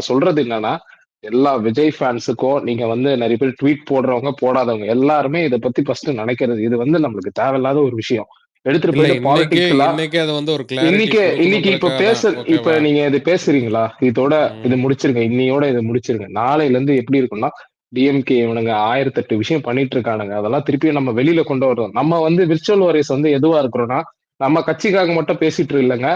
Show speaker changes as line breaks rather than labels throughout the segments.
சொல்றது என்னன்னா, எல்லா விஜய் ஃபேன்ஸுக்கும் நீங்க வந்து நெறைய பேர் ட்வீட் போடுறவங்க, போடாதவங்க எல்லாருமே இத பத்தி ஃபர்ஸ்ட் நெனைக்கிறது. இது வந்து நம்மளுக்கு தேவையில்லாத ஒரு விஷயம். எடுத்துட்டு
இல்ல
போயிட்டு பாலிடிக்ஸலா
இன்னைக்கே அது வந்து ஒரு கிளாரிட்டி
இன்னைக்கு இப்ப
குடுக்கணுன்றதுக்காக தான்.
இப்ப
ஓகேவா?
நீங்க இது பேசுறீங்களா? இதோட இது
ம்.
முடிச்சிருங்க. இன்னையோட இத முடிச்சிருங்க. நாளையில இருந்து எப்படி இருக்கும்னா, டிஎம்கே இவனுங்க 1008 விஷயம் பண்ணிட்டு இருக்கானுங்க. அதெல்லாம் திருப்பியும் நம்ம வெளியில கொண்டு வரணும். நம்ம வந்து விர்ச்சுவல் வாரியர்ஸ் வந்து எதுவா இருக்கிறோம்னா, நம்ம கட்சிக்காக மட்டும் பேசிட்டு இல்லங்க.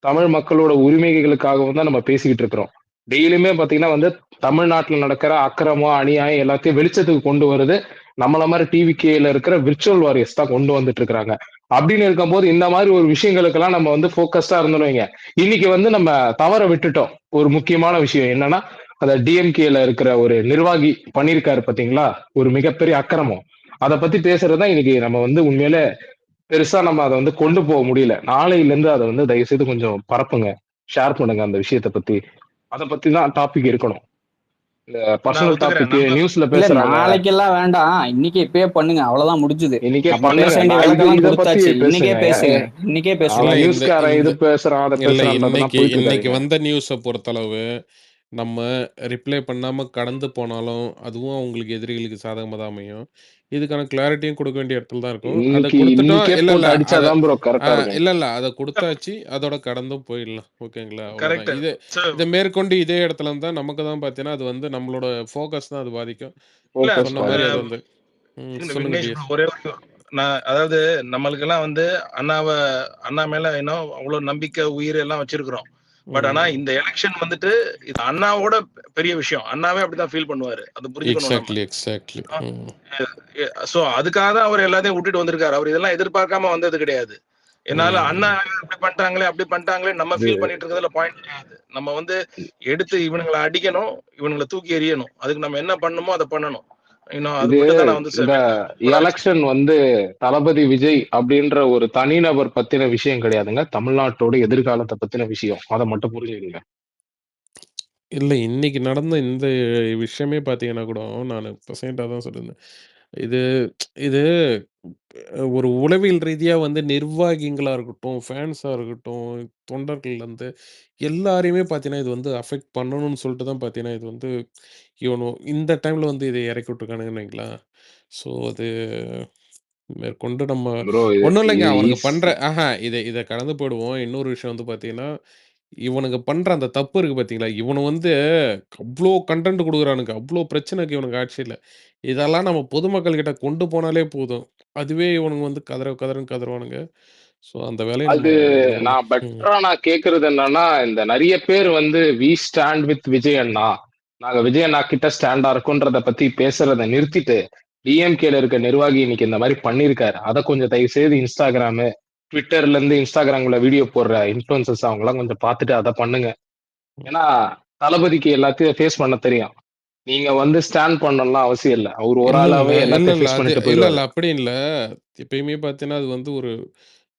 தமிழ் மக்களோட உரிமைகளுக்காகவும் தான் நம்ம பேசிக்கிட்டு இருக்கிறோம். டெய்லியுமே பாத்தீங்கன்னா வந்து தமிழ்நாட்டுல நடக்கிற அக்கிரமம், அநியாயம் எல்லாத்தையும் வெளிச்சத்துக்கு கொண்டு வருது நம்மள மாதிரி டிவிகேல இருக்கிற விர்ச்சுவல் வாரியர்ஸ் தான் கொண்டு வந்துட்டு இருக்காங்க. அப்படின்னு இருக்கும்போது இந்த மாதிரி ஒரு விஷயங்களுக்கெல்லாம் நம்ம வந்து போக்கஸ்டா இருந்தோம் வைங்க. இன்னைக்கு வந்து நம்ம தவற விட்டுட்டோம். ஒரு முக்கியமான விஷயம் என்னன்னா, அந்த டிஎம்கேல இருக்கிற ஒரு நிர்வாகி பண்ணியிருக்காரு பாத்தீங்களா, ஒரு மிகப்பெரிய அக்கிரமம். அதை பத்தி பேசுறதுதான் இன்னைக்கு நம்ம வந்து உண்மையில பெருசா நம்ம அதை வந்து கொண்டு போக முடியல. நாளையில இருந்து அதை வந்து தயவு செய்து கொஞ்சம் பரப்புங்க, ஷேர் பண்ணுங்க அந்த விஷயத்தை பத்தி. அதை பத்தி தான் டாபிக் இருக்கணும். இந்த
நான்
பர்சனல்
ஒத்துக்கிறேன்.
டாபிக்
நம்ம
நியூஸ்ல
இல்ல
பேசுறாங்க.
நாளைக்கெல்லாம் வேண்டாம், இன்னைக்கே இப்பயே பண்ணுங்க, அவ்வளவுதான் முடிஞ்சுது.
இன்னைக்கே
நம்ம பேச
பண்ணுங்க.
வேண்டிய
நாளைக்கு
விளக்கெல்லாம்
இத பத்தி
கொடுத்தாச்சு. இன்னைக்கே
பேசுங்க.
பேசுங்க, இன்னைக்கே பேசுங்க.
அவன்
இல்ல
நியூஸ்காரன் இது பேசுறான், அதை
இல்ல
பேசுறான்றதெல்லாம் போயிட்டு
இன்னைக்கு
இருக்காங்க.
வந்த நியூஸை பொறுத்தளவு நம்ம ரிப்ளை பண்ணாம கடந்து போனாலும் அதுவும் அவங்களுக்கு எதிரிகளுக்கு சாதகமாக தான் அமையும். இதுக்கான கிளாரிட்டியும் கொடுக்க வேண்டிய இடத்துல தான் இருக்கும். அதை கொடுத்துட்டோம்.
இன்னைக்கே
இல்ல
போட்டு அடிச்சாதான் ப்ரோ கரெக்டா இருக்கும்.
இல்ல அதை கொடுத்தாச்சு, அதோட கடந்தும் போயிடலாம். ஓகேங்களா?
கரெக்ட்.
அவ்வளவுதான். இதை மேற்கொண்டு இதே இடத்துல இருந்தா நமக்கு தான் பார்த்தீங்கன்னா அது வந்து நம்மளோட ஃபோக்கஸ் தான் அது பாதிக்கும். சொன்ன மாதிரி அது வந்து சொல்லுங்க
விக்னேஷ்
டிஎஸ்.
ஒரே நான் அதாவது நம்மளுக்கு எல்லாம் வந்து அண்ணா மேல என்ன அவ்வளவு நம்பிக்கை உயிர் எல்லாம் வச்சிருக்கிறோம். பட் ஆனா இந்த எலெக்ஷன் வந்துட்டு இது அண்ணாவோட பெரிய விஷயம். அண்ணாவே அப்படிதான் ஃபீல் பண்ணுவாரு. அது புரிஞ்சுக்கணும்.
எக்ஸாக்ட்லி.
சோ அதுக்காக தான் அவர் எல்லாத்தையும் விட்டுட்டு வந்திருக்காரு. அவர் இதெல்லாம் எதிர்பார்க்காம வந்தது கிடையாது. என்னால அண்ணா அப்படி பண்ணிட்டாங்களே நம்ம ஃபீல் பண்ணிட்டு இருக்கிறதுல பாயிண்ட் கிடையாது. நம்ம வந்து எடுத்து இவனுங்களை அடிக்கணும், இவனுங்களை தூக்கி எறியணும். அதுக்கு நம்ம என்ன பண்ணணுமோ அதை பண்ணணும்.
இந்த எலெக்ஷன் வந்து தளபதி விஜய் அப்படின்ற ஒரு தனிநபர் பத்தின விஷயம் கிடையாதுங்க. தமிழ்நாட்டோட எதிர்காலத்தை பத்தின விஷயம். அதை மட்டும் புரிஞ்சுக்கங்க.
இல்ல இன்னைக்கு நடந்த இந்த விஷயமே பார்த்தீங்கன்னா கூட நான் பெர்சென்ட்டா தான் சொல்லியிருந்தேன். இது இது ஒரு உளவியல் ரீதியா வந்து நிர்வாகிகளா இருக்கட்டும், ஃபேன்ஸா இருக்கட்டும், தொண்டர்கள் வந்து எல்லாரையுமே பார்த்தீங்கன்னா, இது வந்து அஃபெக்ட் பண்ணணும்னு சொல்லிட்டு தான் பார்த்தீங்கன்னா, இது வந்து இந்த டைம்ல வந்து இத இறக்கி விட்டுருக்கானுங்கன்னு வைங்களேன். ஸோ அது மேற்கொண்டு நம்ம ஒண்ணும் இல்லைங்க. அவனுங்க பண்ற இத கடந்து போயிடுவோம். இன்னொரு விஷயம் வந்து பார்த்தீங்கன்னா, இவனுங்க பண்ற அந்த தப்பு இருக்கு பார்த்தீங்களா? இவனுங்க வந்து அவ்ளோ கன்டென்ட் குடுக்குறானுங்க. அவ்ளோ பிரச்சனைக்கு இவனுங்க ஆட்சியில. இதெல்லாம் நம்ம பொதுமக்கள் கிட்ட கொண்டு போனாலே போதும். அதுவே இவனுங்க வந்து கதறுன்னு கதறுவானுங்க. ஸோ அந்த வேலைய நம்ம
நான் பெட்டரா நான் கேட்கறது என்னன்னா, இந்த நெறைய பேர் வந்து வி ஸ்டாண்ட் வித் விஜய் அண்ணா. நாங்க விஜய் அண்ணா கிட்ட ஸ்டாண்டா இருக்கோன்றத பத்தி பேசுறத நிறுத்திட்டு, டிஎம்கேல இருக்க நிர்வாகி இன்னைக்கு இந்த மாதிரி பண்ணிருக்காரு. அதை கொஞ்சம் தயவு செய்து இன்ஸ்டாகிராமு, ட்விட்டர்ல இருந்து இன்ஸ்டாகிராம்ல வீடியோ போடுற இன்ஃபுளுசர்ஸ் அவங்க எல்லாம் கொஞ்சம் பார்த்துட்டு அதை பண்ணுங்க. ஏன்னா தளபதிக்கு எல்லாத்தையும் ஃபேஸ் பண்ண தெரியும். நீங்க வந்து ஸ்டாண்ட் பண்ணணும்லாம் அவசியம் இல்ல. அவர் ஒரு ஆளாவே எல்லாத்தையும் ஃபேஸ் பண்ணிட்டு போயிடுவாரு.
இல்ல அப்படி இல்ல. எப்பயுமே பார்த்தீங்கன்னா, அது வந்து ஒரு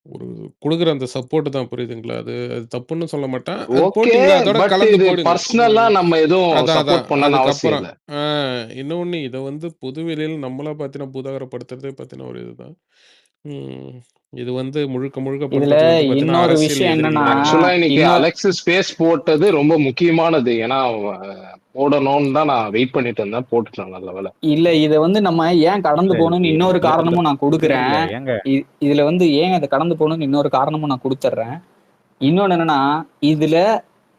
ஒரு குடுக்குற அந்த சப்போர்ட் தான் புரியுதுங்களா? அது தப்புன்னு சொல்ல மாட்டேன். அது போட்டீங்களா அதோட கலந்து போடுங்க.
பர்சனலா நம்ம எதுவும் சப்போர்ட் பண்ணனும் அவசியம் இல்ல.
இன்னொன்னு இத வந்து பொதுவெளியில நம்மளா பார்த்தீங்கன்னா பூதாகரப்படுத்துறதே பார்த்தீங்கன்னா ஒரு இதுதான். இது வந்து முழுக்க
இதுல
பண்றது வந்து பார்த்தீங்கன்னா
இன்னொரு
அரசியல்
விஷயம்
எதிரிகள்
என்னன்னா,
தான்.
ஆக்சுவலா இன்னைக்கு அலெக்சிஸ் ஸ்பேஸ் போட்டது ரொம்ப முக்கியமானது. ஏன்னா போடணும்னு தான் நான் வெயிட் பண்ணிட்டு இருந்தேன். போட்டுட்டேன் நல்ல வேளை.
இல்ல இத வந்து நம்ம ஏன் கடந்து போகணும்னு இன்னொரு காரணமும் நான் கொடுக்குறேன். இதுல வந்து ஏன் அதை கடந்து போகணும்னு இன்னொரு காரணமும் நான் கொடுத்துட்றேன். இன்னொன்னு என்னன்னா, இதுல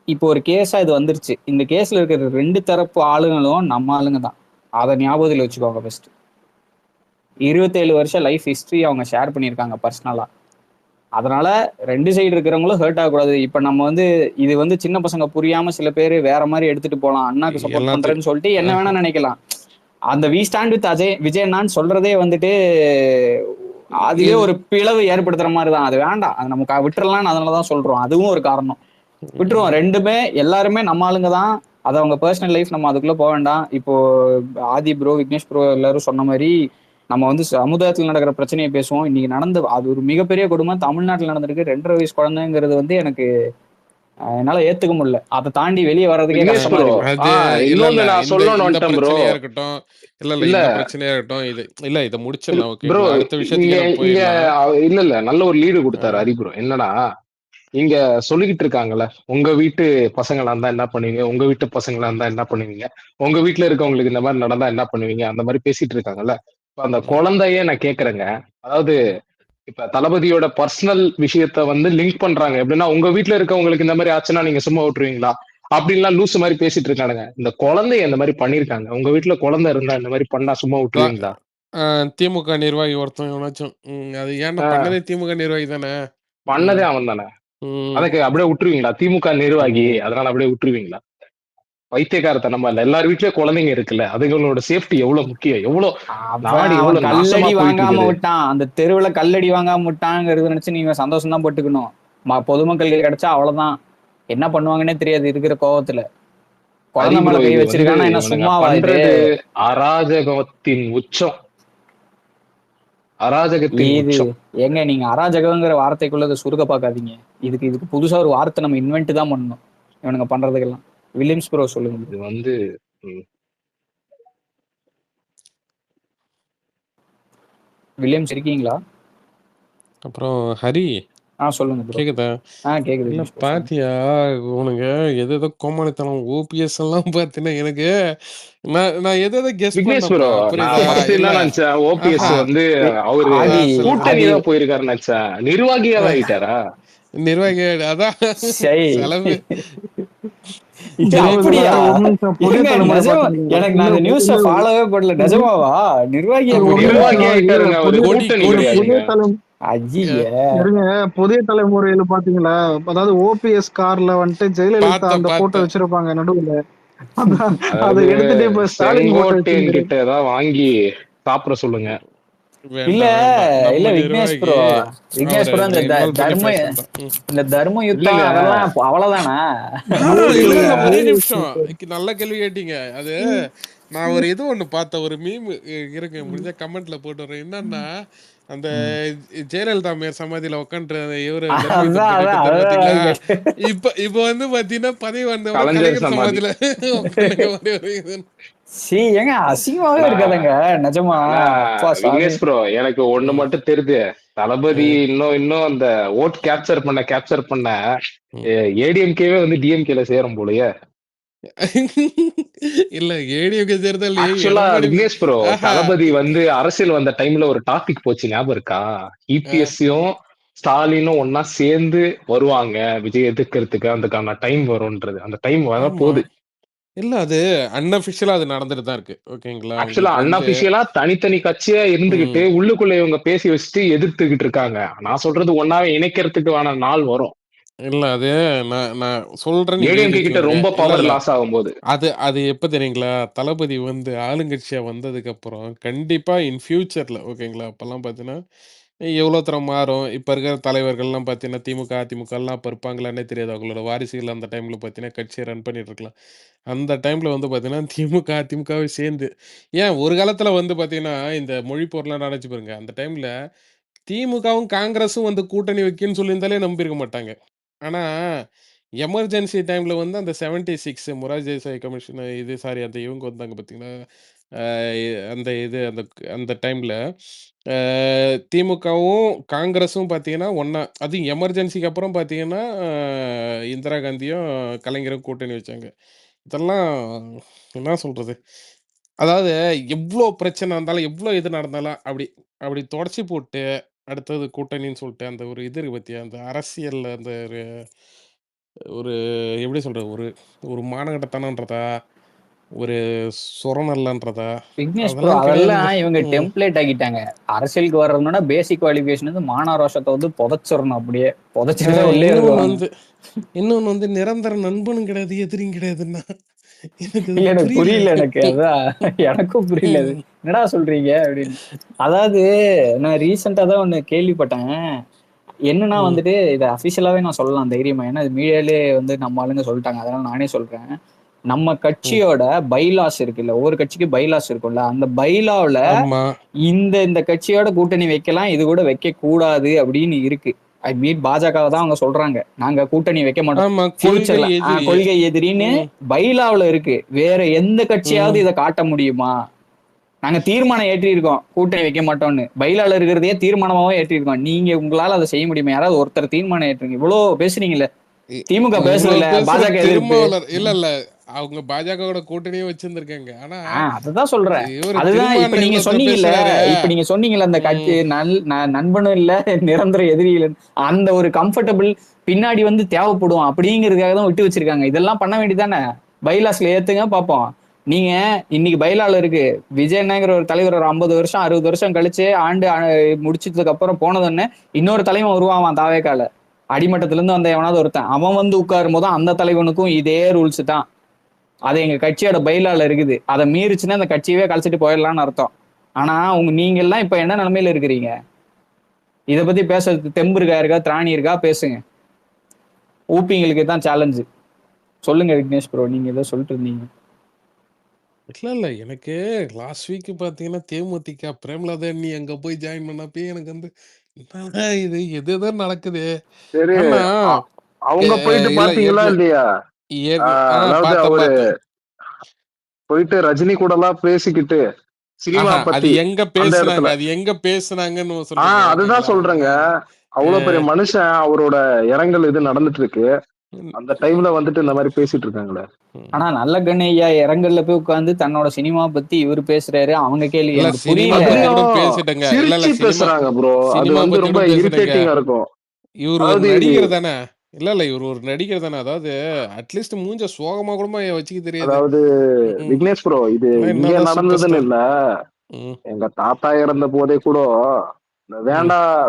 இப்போ ஒரு கேஸா இது வந்துருச்சு. இந்த கேஸ்ல இருக்கிற 2 தரப்பு ஆளுங்களும் நம்ம ஆளுங்க தான். அதை ஞாபகத்தில் வச்சுக்கோங்க. ஃபர்ஸ்ட் 27 வருஷம் லைஃப் ஹிஸ்டரி அவங்க ஷேர் பண்ணியிருக்காங்க பர்சனலா. அதனால 2 சைடு இருக்கிறவங்களும் ஹர்ட் ஆகக்கூடாது. இப்ப நம்ம வந்து இது வந்து சின்ன பசங்க புரியாம சில பேர் வேற மாதிரி எடுத்துட்டு போலாம். அண்ணாக்கு சப்போர்ட் பண்றேன்னு சொல்லிட்டு என்ன வேணா நினைக்கலாம். அந்த வி ஸ்டாண்ட் வித் விஜய் அண்ணான்னு சொல்றதே வந்துட்டு அதுவே ஒரு பிளவு ஏற்படுத்துற மாதிரி தான். அது வேண்டாம், அது நமக்கு விட்டுறலாம்னு அதனாலதான் சொல்றோம். அதுவும் ஒரு காரணம். விட்டுருவோம். ரெண்டுமே எல்லாருமே நம்ம ஆளுங்க தான். அது அவங்க பர்சனல் லைஃப், நம்ம அதுக்குள்ள போக வேண்டாம். இப்போ ஆதி ப்ரோ, விக்னேஷ் ப்ரோ எல்லாரும் சொன்ன மாதிரி நம்ம வந்து சமுதாயத்தில் நடக்கிற பிரச்சனையை பேசுவோம். இன்னைக்கு நடந்த அது ஒரு மிகப்பெரிய கொடுமை தமிழ்நாட்டில் நடந்திருக்கு. 2.5 வயசு குழந்தைங்கிறது வந்து எனக்கு என்னால ஏத்துக்க முடியல. அதை தாண்டி வெளியே வர்றதுக்கே கஷ்டமா
இருக்கு. நான் சொல்லணும்
இருக்கட்டும். இல்ல பிரச்சனையா இருக்கட்டும். இதை முடிச்சிடலாம். ஓகே, அடுத்த விஷயத்துக்கு
இல்ல நல்ல ஒரு லீடு கொடுத்தாரு ஹரி ப்ரோ. என்னன்னா, இங்க சொல்லிக்கிட்டு இருக்காங்கல்ல, உங்க வீட்டு பசங்களா இருந்தா என்ன பண்ணுவீங்க, உங்க வீட்டு பசங்களா இருந்தா என்ன பண்ணுவீங்க, உங்க வீட்டுல இருக்கவங்களுக்கு இந்த மாதிரி நடந்தா என்ன பண்ணுவீங்க, அந்த மாதிரி பேசிட்டு இருக்காங்கல்ல. இப்ப அந்த குழந்தையே நான் கேக்குறேங்க. அதாவது இப்ப தளபதியோட பர்சனல் விஷயத்த வந்து லிங்க் பண்றாங்க. எப்படின்னா உங்க வீட்டுல இருக்கவங்களுக்கு இந்த மாதிரி ஆச்சுன்னா நீங்க சும்மா விட்டுருவீங்களா அப்படின்லாம் லூசு மாதிரி பேசிட்டு இருக்கானுங்க. இந்த குழந்தைய இந்த மாதிரி பண்ணிருக்காங்க. உங்க வீட்டுல குழந்தை இருந்தா இந்த மாதிரி பண்ணா சும்மா விட்டுருவீங்களா?
திமுக நிர்வாகி ஒருத்தன் எவனாச்சும் அது ஏன்னா பண்ணதே திமுக நிர்வாகி தானே.
பண்ணதே அவன் தானே. அதுக்கு அப்படியே விட்டுருவீங்களா? திமுக நிர்வாகி அதனால அப்படியே விட்டுருவீங்களா? பைத்தியக்காரத்தனமா இல்ல. எல்லார் வீட்லயும் குழந்தைங்க இருக்குல்ல, அதுகளோட சேஃப்டி எவ்வளவு முக்கியம், நாடு எவ்வளவு
கல்லடி
நாசமா போயிட்டு
வாங்காம
இருக்குது.
விட்டான், அந்த தெருவுல கல்லடி வாங்காம விட்டாங்கிறது நினைச்சு நீங்க சந்தோஷம் தான் பட்டுக்கணும். பொதுமக்கள் கிடைச்சா அவ்வளவுதான், என்ன பண்ணுவாங்கன்னே தெரியாது இருக்கிற கோவத்துல. குழந்தை மேல கை வச்சிருக்கானா என்ன சும்மாவா இது?
அராஜகத்தின் உச்சம், அராஜகத்தின் உச்சம்.
ஏங்க நீங்க அராஜகங்கிற வார்த்தைக்குள்ள சுருக்க பாக்காதீங்க. இதுக்கு புதுசா ஒரு வார்த்தை நம்ம இன்வென்ட் தான் பண்ணணும் இவனுங்க பண்றதுக்கெல்லாம். வில்லியம்ஸ் ப்ரோ சொல்லுங்க.
இது வந்து
வில்லியம்ஸ் இருக்கீங்களா?
அப்புறம் ஹரி
சொல்லுங்க ப்ரோ.
கேக்குதா?
கேக்குது.
இல்ல பாத்தியா உனக்கு எதோ கோமாளித்தனம் ஓபிஎஸ் எல்லாம் பாத்தீங்கன்னா எனக்கு நான் எதோ கெஸ்
பண்ணேன். ஓபிஎஸ் வந்து அவரு கூட்டணி தான் போயிருக்காரு நினைச்சேன். நிர்வாகியா ஆயிட்டாரா?
நிர்வாகி அதான் செலவு.
எனக்கு நான் நியூஸ் ஃபாலோவே பண்ணல. நிஜமாவா நிர்வாகி
புதிய தலைமுறையில பாத்தீங்களா? அதாவது ஓபிஎஸ் கார்ல வந்துட்டு ஜெயலலிதா அந்த போட்டோ வச்சிருப்பாங்க நடுவுல. அதை எடுத்துட்டு இப்ப ஸ்டாலின்
கிட்ட தான் வாங்கி சாப்பிட சொல்லுங்க.
இல்ல விக்னேஷ் ப்ரோ இந்த தர்ம யுத்தம் அதெல்லாம் அவ்வளவுதானா?
ஒரே நிமிஷம், நல்ல கேள்வி கேட்டீங்க. அது நான் ஒரு இது ஒண்ணு பார்த்தேன், ஒரு மீம் இருக்கு, முடிஞ்ச கமெண்ட்ல போட்டு வரேன். என்னன்னா அந்த ஜெயலலிதா மேயர் சமாதியில உட்காந்து இவரு இப்ப வந்து பாத்தீங்கன்னா பதவி வந்த கலைஞர் சமாதியில
அசிங்கமாவே இருக்காதுங்க நிஜமா.
விக்னேஷ் ப்ரோ எனக்கு ஒண்ணு மட்டும் தெரியுது, தளபதி இன்னும் அந்த ஓட் கேப்சர் பண்ண ஏடிஎம்கேவே வந்து டிஎம்கேல சேரும் போலயே.
இல்ல ஏடிஎம்கே சேர்தல்
விக்னேஷ் ப்ரோ, தளபதி வந்து அரசியல் வந்த டைம்ல ஒரு டாபிக் போச்சு ஞாபகம் இருக்கா? இபிஎஸ்சியும் ஸ்டாலினும் ஒன்னா சேர்ந்து வருவாங்க விஜய் எதிர்க்கிறதுக்கு, அதுக்கான டைம் வரும்ன்றது. அந்த டைம் வர போகுது.
இல்ல அது அன்அபிஷியலா அது நடந்துட்டு தான் இருக்கு. ஓகேங்களா?
ஆக்சுவலா அன்அபிஷியலா தனித்தனி கட்சியா இருந்துகிட்டு உள்ளுக்குள்ள இவங்க பேசி வச்சுட்டு எதிர்த்துக்கிட்டு இருக்காங்க. நான் சொல்றது ஒன்னாவே இணைக்கிறதுக்கான நாள் வரும்.
இல்ல அது நான் சொல்றேன்,
கிட்ட ரொம்ப பவர் லாஸ் ஆகும்போது
அது எப்ப தெரியுங்களா? தளபதி வந்து ஆளுங்கட்சியா வந்ததுக்கு அப்புறம் கண்டிப்பா இன் ஃபியூச்சர்ல, ஓகேங்களா, அப்பெல்லாம் பாத்தீங்கன்னா எவ்வளவு தரம் மாறும். இப்ப இருக்கிற தலைவர்கள்லாம் பாத்தீங்கன்னா திமுக அதிமுக எல்லாம் அப்ப இருப்பாங்களான்னே தெரியாது. அவங்களோட வாரிசுகள் அந்த டைம்ல பாத்தீங்கன்னா கட்சியை ரன் பண்ணிட்டு இருக்கலாம். அந்த டைம்ல வந்து பாத்தீங்கன்னா திமுக அதிமுகவை சேர்ந்து ஏன் ஒரு காலத்துல வந்து பாத்தீங்கன்னா இந்த மொழி போர்லாம் நடந்துச்சு பாருங்க. அந்த டைம்ல திமுகவும் காங்கிரஸும் வந்து கூட்டணி வைக்குன்னு சொல்லியிருந்தாலே நம்பியிருக்க மாட்டாங்க. ஆனா எமர்ஜென்சி டைம்ல வந்து அந்த 76 மொரார்ஜி தேசாய் கமிஷன் அந்த இவங்க வந்தாங்க பாத்தீங்களா? அந்த அந்த டைம்ல திமுகவும் காங்கிரஸும் பாத்தீங்கன்னா ஒண்ணா, அதுவும் எமர்ஜென்சிக்கு அப்புறம் பாத்தீங்கன்னா இந்திரா காந்தியும் கலைஞரும் கூட்டணி வச்சாங்க. இதெல்லாம் என்ன சொல்றது? அதாவது எவ்ளோ பிரச்சனை இருந்தாலும், எவ்ளோ இது நடந்தாலும் அப்படி தொடச்சு போட்டு அடுத்தது கூட்டணின்னு சொல்லிட்டு அந்த ஒரு இது இருக்கு பாத்தியா? அந்த அரசியல்ல அந்த ஒரு எப்படி சொல்றது? ஒரு மானங்கட்டத்தனம்ன்றதா, ஒரு சொரணல்லன்றதா
விக்னேஷ் ப்ரோ அதெல்லாம் இவங்க டெம்ப்ளேட் ஆக்கிட்டாங்க. அரசியலுக்கு வர்றதுனா பேசிக் குவாலிஃபிகேஷன் வந்து மானரோஷத்தை வந்து புதைச்சிடணும். அப்படியே புதைச்சிட்டு
இன்னொன்னு வந்து நிரந்தர நண்பனும் கிடையாது, எதிரியும் கிடையாதுன்னா
எனக்கு புரியல. எனக்கும் புரியல என்னடா சொல்றீங்க அப்படின்னு. அதாவது நான் ரீசெண்டா தான் ஒண்ணு கேள்விப்பட்டேன். என்னன்னா வந்துட்டு இதை அபிஷியலாவே நான் சொல்லலாம் தைரியமா, ஏன்னா இது மீடியாலே வந்து நம்ம ஆளுங்க சொல்லிட்டாங்க, அதனால நானே சொல்றேன். நம்ம கட்சியோட பைலாஸ் இருக்குல்ல, ஒவ்வொரு கட்சிக்கு பைலாஸ் இருக்கும்ல, அந்த பைலாவ்ல இந்த கட்சியோட கூட்டணி வைக்கலாம், இது கூட வைக்க கூடாது அப்படின்னு இருக்கு. ஐ மீன் பாஜகவை தான் அவங்க சொல்றாங்க, நாங்க கூட்டணி வைக்க மாட்டோம் ஃபியூச்சர்ல, கொள்கை எதிரின்னு பைலாவ்ல இருக்கு. வேற எந்த கட்சியாவது இதை காட்ட முடியுமா? நாங்க தீர்மானம் ஏற்றிருக்கோம் கூட்டணி வைக்க மாட்டோம்னு. பைலால இருக்கிறதையே தீர்மானமாவும் ஏற்றிருக்கோம். நீங்க உங்களால அதை செய்ய முடியுமா? யாராவது ஒருத்தர் தீர்மானம் ஏற்றுங்க. இவ்வளவு பேசுறீங்கல்ல, திமுக
இவ்வளவு
பேசுறதுல
பேசுற
பாஜக எதிர்ப்பு.
திருமாவளர் இல்ல அவங்க பாஜகவோட கூட்டணியே வச்சிருந்திருக்காங்க. ஆனா
அதுதான் சொல்றேன்.
இவரு
அதுதான் இப்ப
திருமாவளவன்
நீங்க
இவ்வளவு
சொன்னீங்கல்ல,
பேசுறாரு.
இப்ப நீங்க சொன்னீங்கல்ல அந்த கட்சி நண்பனும் இல்ல நிரந்தர எதிரி இல்ல, அந்த ஒரு கம்ஃபர்டபிள் பின்னாடி வந்து தேவைப்படும் அப்படிங்கிறதுக்காக தான் விட்டு வச்சிருக்காங்க. இதெல்லாம் பண்ண வேண்டியதானே? பைலாஸ்ல ஏத்துங்க பாப்போம். நீங்க இன்னைக்கு பைலால இருக்கு, விஜயண்ணங்கிற ஒரு தலைவர் ஒரு 50 வருஷம் 60 வருஷம் கழிச்சு ஆண்டு முடிச்சதுக்கு அப்புறம் போனதுன்னு இன்னொரு தலைவன் உருவாவான் தாவேக்கால. அடிமட்டத்துல இருந்து வந்த எவனாவது ஒருத்தன் அவன் வந்து உட்காரும் போதும் அந்த தலைவனுக்கும் இதே ரூல்ஸ் தான். அது எங்க கட்சியோட பைலால இருக்குது. அதை மீறிச்சுன்னா அந்த கட்சியவே கழிச்சிட்டு போயிடலாம்னு அர்த்தம். ஆனா நீங்க எல்லாம் இப்ப என்ன நிலைமையில இருக்கிறீங்க? இத பத்தி பேசுறதுக்கு தெம்பு இருக்கா, திராணி இருக்கா? பேசுங்க. ஊப்பிங்களுக்கு தான் சேலஞ்சு. சொல்லுங்க விக்னேஷ் ப்ரோ, நீங்க ஏதோ சொல்லிட்டு இருந்தீங்க.
இல்ல எனக்கு லாஸ்ட் வீக் பாத்தீங்கன்னா தேமுதிக பிரேமலதா நீ அங்க போய் ஜாயின் பண்ணப்பயே எனக்கு வந்து என்னடா இது எது நடக்குது.
சரி,
ஆனா
அவங்க போயிட்டு
இல்ல
பாத்தீங்களா இல்லையா? அதாவது அவரு
பார்த்தேன்.
போயிட்டு ரஜினி கூட எல்லாம் பேசிக்கிட்டு சினிமா
அது
பத்தி
எங்க
அந்த
பேசுனாங்க,
இடத்துல
அது எங்க பேசுனாங்கன்னு சொல்றீங்க
அதுதான்
ஓகேங்களா?
சொல்றேங்க. அவ்வளவு பெரிய மனுஷன், அவரோட இரங்கல் இது நடந்துட்டு இருக்கு. அந்த டைம்ல வந்துட்டு இந்த மாதிரி பேசிட்டு இருக்காங்களே.
ஆனா நல்ல கண்ணையா இரங்கல்ல போய் உட்கார்ந்து தன்னோட சினிமா பத்தி இவரு பேசுறாரு. அவங்க கேள்வி
இல்ல
எனக்கு
சினிமா
புரியல.
பத்தி கூட பேசிட்டங்க. இல்ல
சிரிச்சு
சினிமா
பேசுறாங்க ப்ரோ. அது
சினிமா
வந்து
பத்தி
ரொம்ப
கூட பேசிட்டங்க.
இரிட்டேட்டிங்கா இருக்கும்.
இவர் ஒரு
அதாவது
நடிகர் தானே. இல்ல இவர் ஒரு நடிகர் தானே. அதாவது அட்லீஸ்ட் மூஞ்ச சோகமா கூட வச்சுக்க தெரியாது.
அதாவது விக்னேஷ் ப்ரோ, இது இங்க
என்னதான் சூப்பர்
நடந்ததுன்னு
ஸ்டார்.
இல்ல, எங்க தாத்தா இறந்த போதே கூட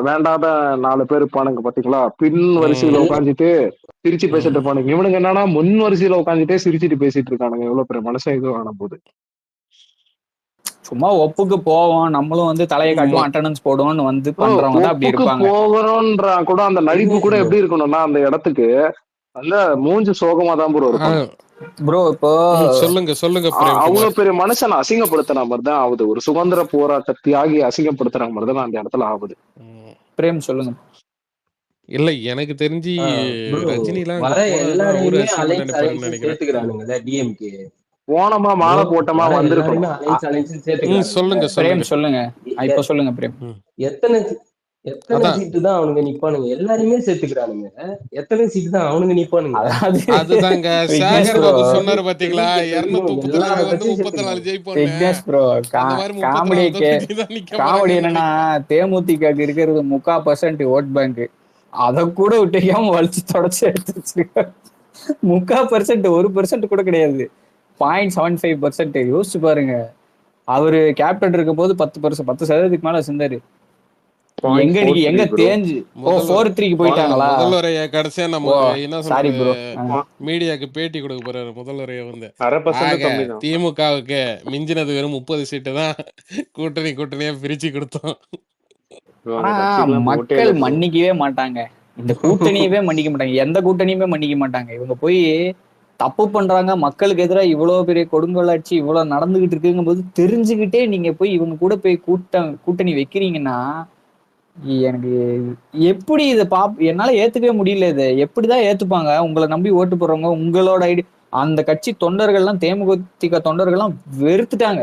வேண்டாத 4 பேர் இருப்பானுங்க பாத்தீங்களா, பின் வரிசையில உட்காந்துட்டு சிரிச்சு பேசிட்டு இருப்பானுங்க. இவனுங்க என்னன்னா முன் வரிசையில உட்காந்துட்டே சிரிச்சுட்டு பேசிட்டு இருக்கானுங்க. எவ்வளவு பெரிய மனுஷன் இது ஆன போது.
சும்மா ஒப்புக்கு போவோம், நம்மளும் வந்து தலையை காட்டுவோம், அட்டண்டன்ஸ் போடுவோம்னு வந்து பண்றவங்க தான் அப்படி
ஒப்புக்கு
இருப்பாங்க.
போகிறோம்ன்ற கூட அந்த நடிப்பு கூட எப்படி இருக்கணும்னா அந்த இடத்துக்கு அந்த மூஞ்சு சோகமா தான் ப்ரோ இருக்கணும்.
ப்ரோ இப்போ
சொல்லுங்க
அவ்வளவு பெரிய மனுஷன் அசிங்கப்படுத்துற மாதிரி தான் ஆகுது. ஒரு சுதந்திர போராட்ட தியாகி அசிங்கப்படுத்துற மாதிரி தான் அந்த இடத்துல ஆகுது.
பிரேம் சொல்லுங்க.
இல்ல எனக்கு தெரிஞ்சு ரஜினி எல்லாம்
வர எல்லாரையுமே அலைன்ஸ் சேர்த்துக்கிறானுங்கல்ல டிஎம்கே.
போனமா மாலை போட்டமா வந்திருக்கணும்.
சொல்லுங்க
சொல்லுங்க இப்ப சொல்லுங்க பிரேம்.
எத்தனை சீட்டு தான் அவனுங்க நிப்பானுங்க? எல்லாருமே சேர்த்துக்கிறானுங்க. எத்தனை சீட்டு தான் அவனுங்க நிப்பானுங்க?
அதுதாங்க சேகர் பாபு சொன்னாரு பாத்தீங்களா, 234 வந்து 34 ஜெயிப்போம்.
காமெடி என்னன்னா தேமுதிக இருக்கிறது 3% ஓட் பேங்க். அத கூட விட்டுக்காம வலிச்சு தொடச்சு எடுத்து வச்சிருக்காங்க. 3% 1% கூட கிடையாது. 0.75%. யோசிச்சு பாருங்க. அவரு கேப்டன் இருக்கும் போது 10% மேல செஞ்சாரு. எங்க தேஞ்சு 4-3 போயிட்டாங்களா?
முதல்வரைய கடைசியா நம்ம என்ன சொல்றது, மீடியாக்கு பேட்டி கொடுக்க போறாரு முதல்வரைய வந்து. திமுகவுக்கு மிஞ்சினது வெறும் 30 சீட்டு தான், கூட்டணியா பிரிச்சு கொடுத்தோம்.
மக்கள் மன்னிக்கவே மாட்டாங்க. இந்த கூட்டணியவே மன்னிக்க மாட்டாங்க. எந்த கூட்டணியுமே மன்னிக்க மாட்டாங்க. இவங்க போய் தப்பு பண்றாங்க, மக்களுக்கு எதிராக இவ்வளவு பெரிய கொடுங்கோலாட்சி இவ்வளவு நடந்துகிட்டு இருக்குங்கும் போது தெரிஞ்சுக்கிட்டே நீங்க போய் இவங்க கூட போய் கூட்டணி வைக்கிறீங்கன்னா எனக்கு எப்படி இதை என்னால ஏத்துக்கவே முடியல. இதை எப்படிதான் ஏத்துப்பாங்க? உங்களை நம்பி ஓட்டு போடுறவங்க, உங்களோட அந்த கட்சி தொண்டர்கள்லாம், தேமுதிக தொண்டர்கள்லாம் வெறுத்துட்டாங்க.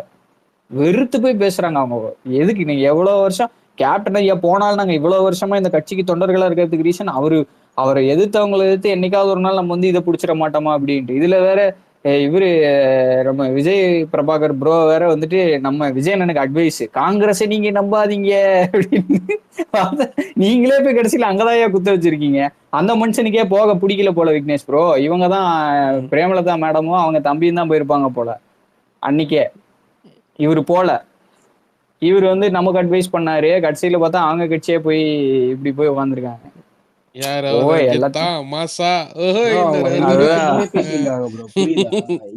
வெறுத்து போய் பேசுறாங்க. அவங்க எதுக்கு நீங்க எவ்வளவு வருஷம் கேப்டன் ஐயா போனாலும் நாங்க இவ்வளவு வருஷமா இந்த கட்சிக்கு தொண்டர்களா இருக்கிறதுக்கு ரீசன் அவரை எதிர்த்தவங்களை எதிர்த்து என்னைக்காவது ஒரு நாள் நம்ம வந்து இதை பிடிச்சிட மாட்டோமா அப்படின்ட்டு. இதுல வேற இவரு நம்ம விஜய் பிரபாகர் ப்ரோ வேற வந்துட்டு நம்ம விஜயண்ணனுக்கு அட்வைஸ், காங்கிரஸை நீங்க நம்பாதீங்க அப்படின்னு. நீங்களே போய் கடைசியில அங்கதான் குத்த வச்சிருக்கீங்க. அந்த மனுஷனுக்கே போக பிடிக்கல போல விக்னேஷ் ப்ரோ. இவங்கதான் பிரேமலதா மேடமும் அவங்க தம்பியும் தான் போயிருப்பாங்க போல அன்னைக்கே. இவரு போல, இவர் வந்து நமக்கு அட்வைஸ் பண்ணாரு. கடைசியில பார்த்தா அவங்க கட்சியே போய் இப்படி போய் உட்காந்துருக்காங்க.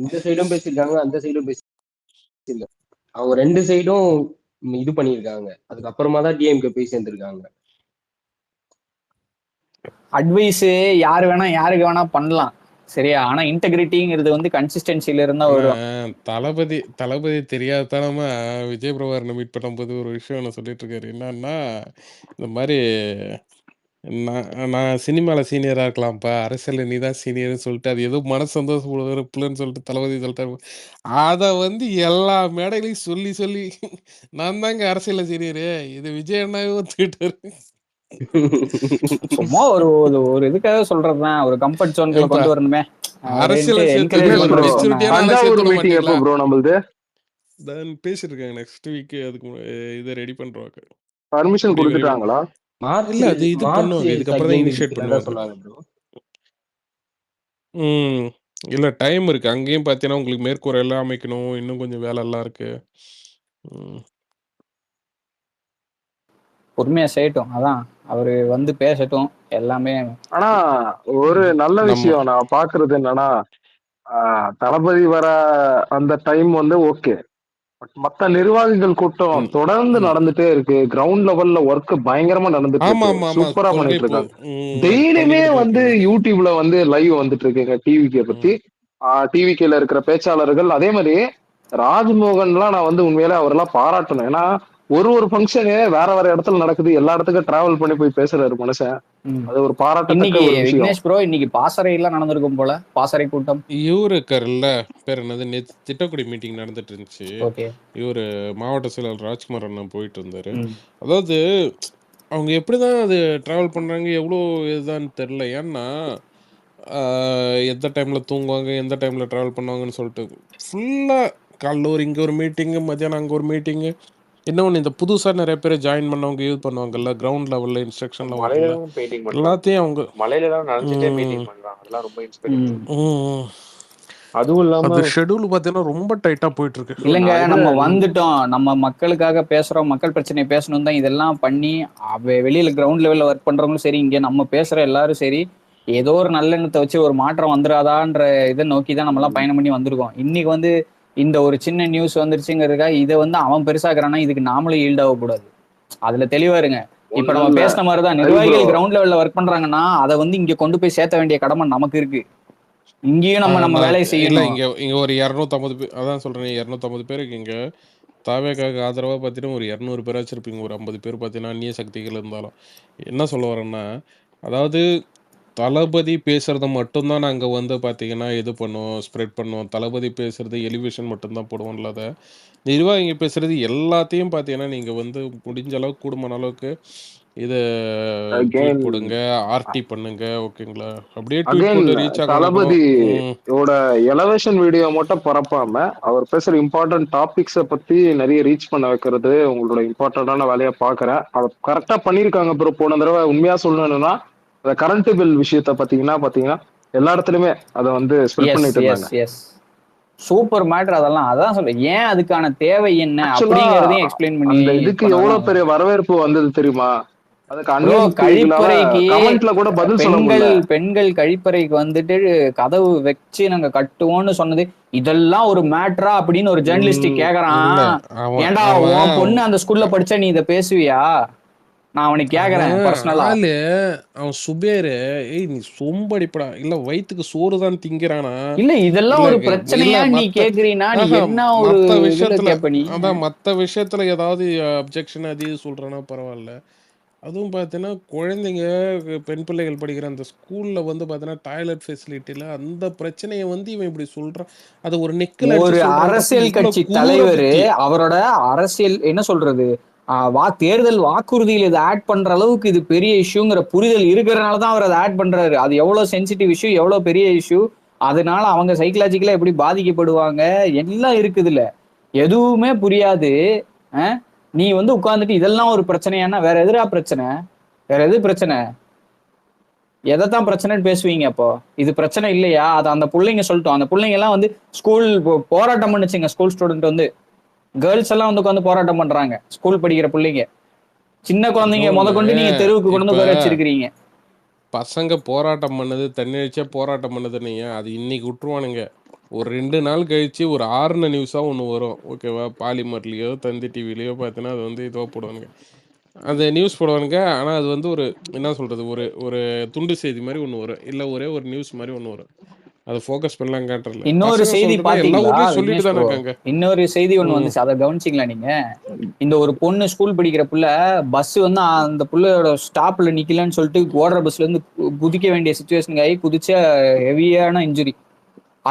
இந்த சைடும் பேசிருக்காங்க, அந்த சைடும் பேசிருக்காங்க. அவங்க 2 சைடும் இது பண்ணிருக்காங்க. அதுக்கப்புறமா தான் டிஎம்கே போய் சேர்ந்திருக்காங்க.
அட்வைஸ் யாரு வேணா யாருக்கு வேணா பண்ணலாம், சரியா? ஆனா இன்டெகிரிட்டிங்கிறது வந்து கன்சிஸ்டன்சில இருந்தா வரும்.
தளபதி தெரியாதனமா விஜய் பிரபாகரனை மீட் பண்ணும்போது ஒரு விஷயம் நான் சொல்லிட்டு இருக்காரு. என்னன்னா, இந்த மாதிரி நான் சினிமால சீனியரா இருக்கலாம்ப்பா. அரசியல்ல நீ தான் சீனியர்ன்னு சொல்லிட்டு, அது ஏதோ மனசு சந்தோஷப்படுறப்புலன்னு சொல்லிட்டு தளபதி சொல்லிட்டாரு. அத வந்து எல்லா மேடையிலயும் சொல்லி, சொல்லி நான் தாங்க அரசியல்ல சீனியரு. இது விஜய் அண்ணாவே ஒத்துக்கிட்டாரு.
சும்மா ஒரு ஒரு ஒரு இதுக்காக சொல்றதுதான். ஒரு கம்ஃபர்ட் ஜோன்குள்ள
ஏன்பா
கொண்டு வரணுமே
அரசியல
அப்படின்ட்டு
சேர்த்துட்டு
தினேஷ்
என்கரேஜ்மெண்ட்
ப்ரோ,
கொடுக்க சொன்னாங்க.
மெச்சூரிட்டியான ஆளா
தஞ்சாவூர்
சேர்த்து விட
மீட்டிங் எப்போ
மாட்டீங்களா?
ப்ரோ நம்மளுது?
தான் பேசிட்டு இருக்காங்க. நெக்ஸ்ட் வீக் அதுக்கு இத ரெடி பண்றாங்க.
பர்மிஷன்
கூடிய விரைவில்.
கொடுத்துட்டாங்களா?
இல்ல
மார்ச்
அது இது
மார்ச்
பண்ணுவாங்க. இதுக்கப்புறம் தான்
செகண்ட்
இனிஷியேட்
வீக்ல தான்
பண்ணுவாங்க.
சொன்னாங்க ப்ரோ.
ம். இல்ல டைம் இருக்கு. அங்கேயும் பார்த்தீங்கன்னா, உங்களுக்கு மேற்கூரை எல்லாம் அமைக்கணும். இன்னும் கொஞ்சம் வேலைலாம் இருக்கு. ம்.
பொறுமையா செய்யட்டும். அதான் அவரு வந்து பேசட்டும் எல்லாமே.
ஆனா ஒரு நல்ல
நம்ம
விஷயம் நான் பாக்குறது என்னன்னா, தளபதி வர அந்த டைம் வந்து ஓகே. மத்த நிர்வாகிகள் கூட்டம்
ம்.
தொடர்ந்து
ம்.
நடந்துட்டே இருக்கு. கிரவுண்ட் லெவல்ல ஒர்க் பயங்கரமா நடந்துட்டு
ஆமா,
இருக்கு.
ஆமா, ஆமா.
சூப்பரா
கொள்கை
பண்ணிட்டு இருக்காங்க. டெய்லியுமே
பண்ணிக்கிட்டு தான்
வந்து
இருக்காங்க.
யூடியூப்ல வந்து லைவ் வந்துட்டு இருக்குங்க டிவிக்கே பத்தி.
ம்.
டிவிக்கேல இருக்கிற பேச்சாளர்கள் அதே மாதிரி ராஜ்மோகன்லாம் நான் வந்து உண்மையிலே அவரெல்லாம் பாராட்டணும். ஏன்னா ஒரு ஃபங்க்ஷனு வேற வேற இடத்துல நடக்குது. எல்லா இடத்துக்கும் டிராவல் பண்ணி போய் பேசுறாரு மனுஷன்.
ம்.
அது ஒரு பாராட்டத்தக்க
இன்னைக்கு
ஒரு விஷயம்.
விக்னேஷ் ப்ரோ இன்னைக்கு பாசறை எல்லாம் நடந்திருக்கும் போல. பாசறை கூட்டம்.
இவரு இருக்காருல்ல, பேர் என்னது? நேத்து திட்டக்குடி மீட்டிங் நடந்துட்டு இருந்துச்சு.
ஓகே.
இவரு மாவட்ட செயலாளர் ராஜ்குமார் அண்ணன் போயிட்டு இருந்தாரு.
ம்.
அதாவது அவங்க எப்படிதான் அது டிராவல் பண்றாங்க, எவ்வளோ இதுதான்னு தெரியல. ஏன்னா, எந்த டைம்ல தூங்குவாங்க, எந்த டைம்ல டிராவல் பண்ணுவாங்கன்னு சொல்லிட்டு, ஃபுல்லா காலைல இங்க ஒரு மீட்டிங்கு, மத்தியானம் அங்க ஒரு மீட்டிங்கு. இன்னொன்னு இந்த புதுசா நெறைய பேர் ஜாயின் பண்ணவங்க இது பண்ணுவாங்கல்ல, கிரவுண்ட் லெவல்ல இன்ஸ்ட்ரக்ஷன்லாம் வரும்ல.
மலையிலலாம் பெயிண்டிங் பண்றாங்க.
எல்லாத்தையும் அவங்க
மலையிலலாம் நனைஞ்சிட்டே
ம்.
மீட்டிங் பண்றாங்க. அதெல்லாம் ரொம்ப இன்ஸ்பைரிங்.
ம்.
ம்.
அதுவும் இல்லாம
அது ஷெட்யூல் பார்த்தீங்கன்னா, ரொம்ப டைட்டா போயிட்டு இருக்கு.
இல்லைங்க
நான்
நம்ம
இதுல
வந்துட்டோம். நம்ம மக்களுக்காக பேசுறோம். மக்கள் பிரச்சனையை பேசணும் தான் இதெல்லாம் பண்ணி வெளியில கிரவுண்ட் லெவல்ல ஒர்க் பண்றவங்களும் சரி, இங்க நம்ம பேசுற எல்லாரும் சரி, ஏதோ ஒரு நல்லெண்ணத்தை வச்சு ஒரு மாற்றம் வந்துடாதான்ற இதை நோக்கி தான் நம்ம எல்லாம் பயணம் பண்ணி வந்திருக்கோம். இன்னைக்கு வந்து இந்த ஒரு சின்ன நியூஸ் வந்துருச்சுங்கிறதுக்காக இதை வந்து அவன் பெருசாக்குறான்னா இதுக்கு நாமளும் ஈல்ட் ஆகக்கூடாது. அதுல தெளிவா இருங்க. இப்ப
ஒண்ணும்
நம்ம
இல்ல.
பேசின மாதிரிதான்
ஹரி ப்ரோ,
நிர்வாகிகள் கிரவுண்ட் லெவல்ல ஒர்க் பண்றாங்கன்னா அதை வந்து இங்க கொண்டு போய் சேர்த்த வேண்டிய கடமை நமக்கு இருக்கு. இங்கேயும் நம்ம
நான்
வேலையை
இல்ல
செய்யணும்.
இங்க ஒரு 250 பேர், அதான் சொல்றேன், 250 பேருக்கு இங்க தாவேக்காக்கு ஆதரவா பார்த்தீங்கன்னா ஒரு 200 பேராச்சும் இருப்பீங்க. ஒரு 50 பேர் பார்த்தீங்கன்னா அந்நிய சக்திகள் இருந்தாலும். என்ன சொல்ல வரேன்னா, அதாவது தளபதி பேசுறத மட்டும் தான் நாங்க வந்து பார்த்தீங்கன்னா, இது பண்ணுவோம், ஸ்ப்ரெட் பண்ணுவோம். தளபதி பேசுறது எலிவேஷன் மட்டும் தான் போடுவோம் இல்லாத, நிர்வாகிங்க பேசுறது எல்லாத்தையும் பார்த்தீங்கன்னா, நீங்க வந்து முடிஞ்ச அளவுக்கு கூடுமான அளவுக்கு இத ட்வீட்
அகைன்
போடுங்க, ஆர்டி பண்ணுங்க. ஓகேங்களா? அப்படியே ட்வீட்
அகைன்
போட்டு ரீச் ஆகலனா கூட
தளபதி
ம்.
யோட எலவேஷன் வீடியோ மட்டும் பரப்பாம அவர் பேசுற இம்பார்ட்டன்ட் டாபிக்ஸ பத்தி நிறைய ரீச் பண்ண வைக்கிறது உங்களோட இம்பார்ட்டன்டான வேலையா பாக்குறேன். அதை கரெக்டா பண்ணிருக்காங்க ப்ரோ. போன தடவை உண்மையா சொல்லணும்னா அந்த கரண்ட் பில் விஷயத்த பாத்தீங்கன்னா எல்லா இடத்துலயுமே அதை வந்து ஸ்ப்ரெட்
எஸ்
பண்ணிட்டு
எஸ்
இருந்தாங்க.
Yes super matter. அதெல்லாம் அதான் சொல்றேன். ஏன் அதுக்கான தேவை என்ன
ஆக்சுவலா
அப்படிங்கறதையும் எக்ஸ்பிளைன் பண்ணி
அந்த இதுக்கு
பண்ணாதான்
எவ்வளவு பெரிய வரவேற்பு வந்தது தெரியுமா? அதுக்கு
ப்ரோ
அந்நிய சக்திகளால
கழிப்பறைக்கு
கமெண்ட்ல கூட பதில் சொல்ல முடியல.
பெண்கள் கழிப்பறைக்கு வந்துட்டு கதவு வச்சு நாங்க கட்டுவோம்னு சொன்னது இதெல்லாம் ஒரு மேட்ரா அப்படின்னு ஒரு ஜேர்னலிஸ்ட்
இல்ல
கேக்குறான். ஏன்டா உன்
அவன்
பொண்ணு அந்த ஸ்கூல்ல படிச்சா நீ இத பேசுவியா? நான் அவனுக்கு கேக்குறேன்
அவன்
பர்சனலா.
ஆளு அவன் சுபேரு. ஏய் நீ சொம்படிப்படா. இல்ல வயித்துக்கு சோறு தான் திங்கிறானா?
இல்ல இதெல்லாம்
இல்ல
ஒரு
இல்ல
பிரச்சனையா நீ
மத்த
கேக்குறீனா? நீ என்ன ஒரு
மத்த
இதுல
விஷயத்துல,
கேப்ப நீ?
அதான் மத்த விஷயத்துல ஏதாவது அப்ஜெக்ஷன் அது இது சொல்றானா பரவாயில்ல. அதுவும் பார்த்தீங்கன்னா, குழந்தைங்க, பெண் பிள்ளைகள் படிக்கிற அந்த ஸ்கூல்ல வந்து பார்த்தீங்கன்னா, டாய்லெட் ஃபெசிலிட்டில அந்த பிரச்சனைய வந்து இவன் இப்படி சொல்றான். அத ஒரு நெக்குல
ஒரு
அடிச்சு சொல்றான்றப்ப
அரசியல்
எவ்வளவு
கட்சி
குரூர
தலைவர்
புத்தி.
அவரோட அரசியல் என்ன சொல்றது தேர்தல் வாக்குறுதியில் இதை ஆட் பண்ற அளவுக்கு இது பெரிய இஷ்யூங்கிற புரிதல் இருக்கிறனால தான் அவர் அதை ஆட் பண்றாரு. அது எவ்வளவு சென்சிட்டிவ் இஷ்யூ, எவ்வளவு பெரிய இஷ்யூ, அதனால அவங்க சைக்கலாஜிக்கலா எப்படி பாதிக்கப்படுவாங்க எல்லாம் இருக்குதுல்ல. எதுவுமே புரியாது. நீ வந்து உட்கார்ந்துட்டு இதெல்லாம் ஒரு பிரச்சனையானா வேற எதிரா பிரச்சனை? வேற எது பிரச்சனை? எதைத்தான் பிரச்சனைன்னு பேசுவீங்க? அப்போ இது பிரச்சனை இல்லையா? அதை அந்த பிள்ளைங்க சொல்லிட்டோம். அந்த பிள்ளைங்க எல்லாம் வந்து ஸ்கூல் போராட்டம் பண்ணுச்சுங்க. ஸ்கூல் ஸ்டூடெண்ட் வந்து கேர்ள்ஸ் எல்லாம் வந்து உட்காந்து போராட்டம் பண்றாங்க. ஸ்கூல் படிக்கிற பிள்ளைங்க, சின்ன குழந்தைங்க முத
இன்னொன்னு,
கொண்டு நீங்க தெருவுக்கு கொண்டு
இப்ப
வந்து வச்சிருக்கிறீங்க.
பசங்க போராட்டம் பண்ணது, தன்னெழுச்சியா போராட்டம் பண்ணதுன்னு அது இன்னைக்கு விட்டுருவானுங்க. ஒரு 2 நாள் கழிச்சு ஒரு ஆறுன நியூஸா ஒண்ணு வரும். ஓகேவா? பாலிமர்லயோ, தந்தி டிவிலயோ பார்த்தீங்கன்னா, அது வந்து இதுவா போடுவானுங்க. அந்த நியூஸ் போடுவானுங்க. ஆனா அது வந்து ஒரு என்ன சொல்றது? ஒரு ஒரு துண்டு செய்தி மாரி ஒண்ணு வரும். இல்ல ஒரே ஒரு நியூஸ் மாரி ஒண்ணு வரும். அது ஃபோக்கஸ் பண்ணலாம் காட்டுறல.
இன்னொரு
பசங்க
செய்தி
சொல்றதா எல்லா
பாத்தீங்களா
ஊர்லயும் சொல்லிட்டு
விக்னேஷ்
தானே
ப்ரோ?
இருக்காங்க.
இன்னொரு செய்தி ஒண்ணு
ம்.
வந்துச்சு, அதை கவனிச்சிங்களா நீங்க? இந்த ஒரு பொண்ணு ஸ்கூல் படிக்கிற புள்ள பஸ் வந்து அந்த புள்ளையோட ஸ்டாப்ல நிக்கலன்னு சொல்லிட்டு ஓடுற பஸ்ல இருந்து குதிக்க வேண்டிய சுச்சுவேஷன் ஆகி குதிச்ச ஹெவியான இன்ஜுரி,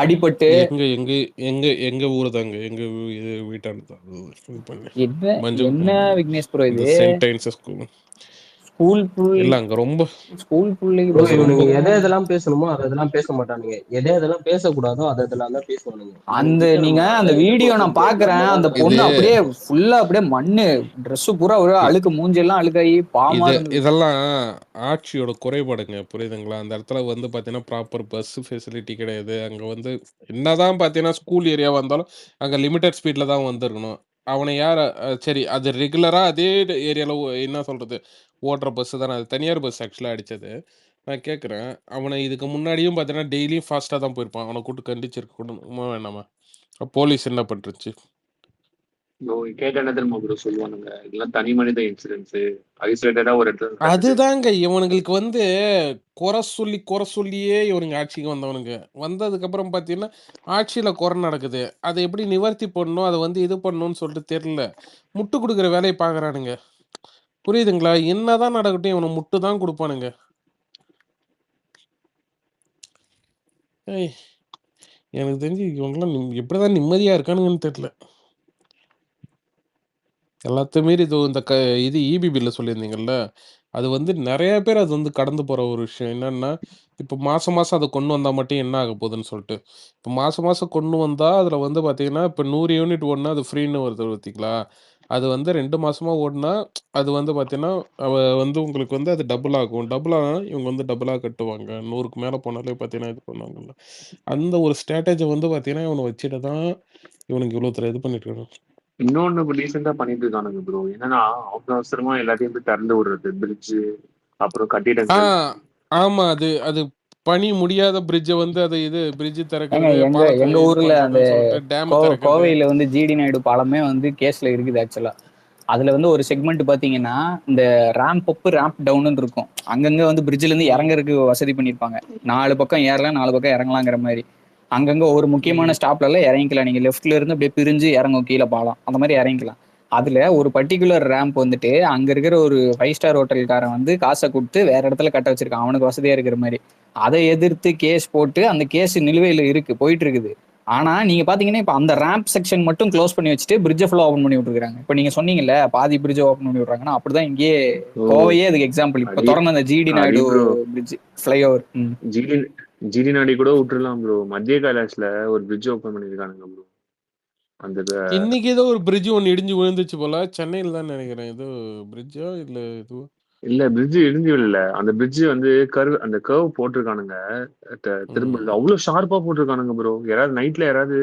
அடிபட்டு.
எங்க எங்க எங்க எங்க ஊர் தாங்க, எங்க இது வீட்டாண்டு தான் இது பண்ணி
என்ன
மஞ்சள்
என்ன
கொம்பு
விக்னேஷ் ப்ரோ
இந்த
இது?
சென்ட் டைன்ஸ் ஸ்கூல்
ஸ்கூல் புள்ளை,
இல்ல அங்க ரொம்ப
ஸ்கூல் பிள்ளைக்கு
ப்ரோ
பஸ்
இவனுங்க
ரொம்ப
எதை
நிக்குதுன்னா
எதெல்லாம் பேசணுமோ அதெல்லாம் பேச மாட்டானுங்க, எதை எதெல்லாம் பேசக்கூடாதோ அதெல்லாம் தான் பேசுவானுங்க.
அந்த
இவனுங்கிட்ட
நீங்க
நம்ம
அந்த
ஆளை எங்க
வீடியோ நான்
போக்குறது
பாக்குறேன்,
நம்ம தான்
அந்த
வேலை
இது
பொண்ணு
செய்யணும்.
அப்படியே ஃபுல்லா அப்படியே மண்ணு, ட்ரெஸ் பூரா ஒரு
இ-
அழுக்கு, மூஞ்சி எல்லாம் அழுக்காயி பாவமா இருந்தது.
இதெல்லாம் ஆட்சியோட குறைபாடுங்க, புரியுதுங்களா? அந்த இடத்துல வந்து பார்த்தீங்கன்னா ப்ராப்பர் பஸ் ஃபெசிலிட்டி கிடையாது. அங்கே வந்து என்னதான் பார்த்தீங்கன்னா ஸ்கூல் ஏரியா வந்தாலும் அங்கே லிமிட்டட் ஸ்பீடில் தான் வந்திருக்கணும். அவனை யார் சரி, அது ரெகுலராக அதே ஏரியாவில் என்ன சொல்கிறது, ஓட்டுற பஸ்ஸு தானே, அது தனியார் பஸ் ஆக்சுவலாக அடித்தது. நான் கேட்குறேன், அவனை இதுக்கு முன்னாடியும் பார்த்தீங்கன்னா டெய்லியும் ஃபாஸ்ட்டாக தான் போயிருப்பான். அவனை கூட்டு கண்டிச்சிருக்க கூடமா வேணாமா? போலீஸ் என்ன பண்ணுறச்சு?
ப்ரோ கேட்ட என்ன தெரியுமா ப்ரோ சொல்லுவானுங்க, இதெல்லாம் தனி மனித இன்சூரன்ஸ், ஐசோலேட்டடா ஒரு இடத்துல நடக்குது.
அதுதாங்க இவனுங்களுக்கு வந்து குறை சொல்லியே இவனுங்க ஆட்சிக்கு வந்தவனுங்க. வந்ததுக்கப்புறம் பார்த்தீங்கன்னா, ஆட்சியில குறை நடக்குது. அதை எப்படி நிவர்த்தி பண்ணணும், அதை வந்து இது பண்ணணும்னு சொல்லிட்டு தெரியல. முட்டு குடுக்குற வேலையை பார்க்குறானுங்க. புரியுதுங்களா? என்னதான் நடக்கட்டும், இவனுக்கு முட்டு தான் குடுப்பானுங்க. ஏய், எனக்கு தெரிஞ்சு இவங்கெல்லாம் எப்படிதான் நிம்மதியா இருக்கானுங்கன்னு தெரியல. எல்லாத்தையும் மீறி இது இந்த இது ஈபி பில்ல சொல்லியிருந்தீங்கல்ல, அது வந்து நெறைய பேர் அது வந்து கடந்து போற ஒரு விஷயம். என்னன்னா, இப்போ மாசம் மாசம் அத கொண்டு வந்தா மட்டும் என்ன ஆக போகுதுன்னு சொல்ட்டு. இப்போ மாசம் மாசம் கொண்டு வந்தா, அதில வந்து பார்த்தீங்கன்னா, இப்போ 100 யூனிட் ஓடுனா அது ஃப்ரீன்னு வருது பார்த்தீங்களா? அது வந்து 2 மாசமா ஓடுனா, அது வந்து பார்த்தீங்கன்னா, அவ வந்து உங்களுக்கு வந்து அது டபுள் ஆகும். டபுள் ஆனா இவங்க வந்து டபுளா கட்டுவாங்க. 100க்கு மேல போனாலே பார்த்தீங்கன்னா, இது பண்ணுவாங்கல்ல. அந்த ஒரு ஸ்ட்ராட்டஜி வந்து பார்த்தீங்கன்னா, இவன வச்சுட்டு தான் இவனுக்கு இவ்வளோ தூரம் இது பண்ணிட்டு இருக்காங்க.
இன்னொன்னு ரீசெண்டா பண்ணிட்டு இருக்கானுங்க ப்ரோ, என்னன்னா அவசர அவசரமா எல்லாத்தையும் போய் திறந்து விடுறது, பிரிட்ஜ், அப்புறம்
ஆ,
கட்டிடங்கள்.
ஆமா. அது அது பணி முடியாத பிரிட்ஜ வந்து அது இது பிரிட்ஜ்
ஏங்க
திறக்கிறது,
எங்க
பாலத்த
எங்க
இது
ஊர்ல அந்த
பண்றதுன்னு சொல்லிட்டு டேம் திறக்கிறது.
கோவையில வந்து ஜிடி நாயுடு பாலமே வந்து கேஸ்ல இருக்குது ஆக்சுவலா. அதுல வந்து ஒரு செக்மெண்ட் பாத்தீங்கன்னா, இந்த ரேம்ப் அப் ரேம்ப் டவுன் இருக்கும். அங்கங்க வந்து பிரிட்ஜ்ல இருந்து
ம்,
இறங்குறதுக்கு வசதி பண்ணிருப்பாங்க. 4 பக்கம் ஏறலாம், 4 பக்கம் இறங்கலாங்கிற மாதிரி. அங்கங்க ஒரு முக்கியமான
ம்.
ஸ்டாப்ல எல்லாம் இறங்கிக்கலாம். நீங்க லெஃப்ட்ல இருந்து அப்படியே பிரிஞ்சு இறங்கும் கீழே பாலம், அந்த மாதிரி இறங்கிக்கலாம். அதுல ஒரு பர்டிகுலர் ரேம்ப் வந்துட்டு அங்க இருக்கிற ஒரு 5 ஸ்டார் ஹோட்டல்காரன் வந்து காசை கொடுத்து வேற இடத்துல கட்ட வச்சிருக்கான், அவனுக்கு வசதியா இருக்கிற மாதிரி. அதை எதிர்த்து கேஸ் போட்டு அந்த கேஸ் நிலுவையில் இருக்கு, போயிட்டு இருக்குது. ஆனா நீங்க பாத்தீங்கன்னா இப்ப அந்த ரேம்ப் செக்ஷன் மட்டும் க்ளோஸ் பண்ணி வச்சுட்டு பிரிட்ஜை ஃபுல்லா ஓப்பன் பண்ணி விட்டுருக்காங்க. இப்ப நீங்க சொன்னீங்கல்ல பாதி பிரிட்ஜ் ஓப்பன் பண்ணி விடுறாங்கன்னா, அப்படிதான் இங்கே
ஓ,
கோவையே அதுக்கு எக்ஸாம்பிள். இப்ப
அடி
திறந்த அந்த ஜிடி
அடி
Naidu
bro,
bridge flyover.
GD GD நாடி கூட விட்டுறலாம் ப்ரோ. மத்திய கைலாஷ்ல ஒரு பிரிட்ஜ் ஓபன் பண்ணிருக்கானுங்க ப்ரோ. அந்த
இன்னைக்கு ஏதோ ஒரு பிரிட்ஜ் ஒன்னு இடிஞ்சு விழுந்துச்சு போல, சென்னையில் தான் நினைக்கிறேன். ஏதோ பிரிட்ஜா இல்ல இதுவா?
இல்ல பிரிட்ஜ் இடிஞ்சு விழல, அந்த பிரிட்ஜ் வந்து அந்த கர்வ் போட்டிருக்கானுங்க. திரும்ப
ம்.
அவ்வளவு ஷார்ப்பா போட்டிருக்கானுங்க ப்ரோ. யாராவது நைட்ல யாராவது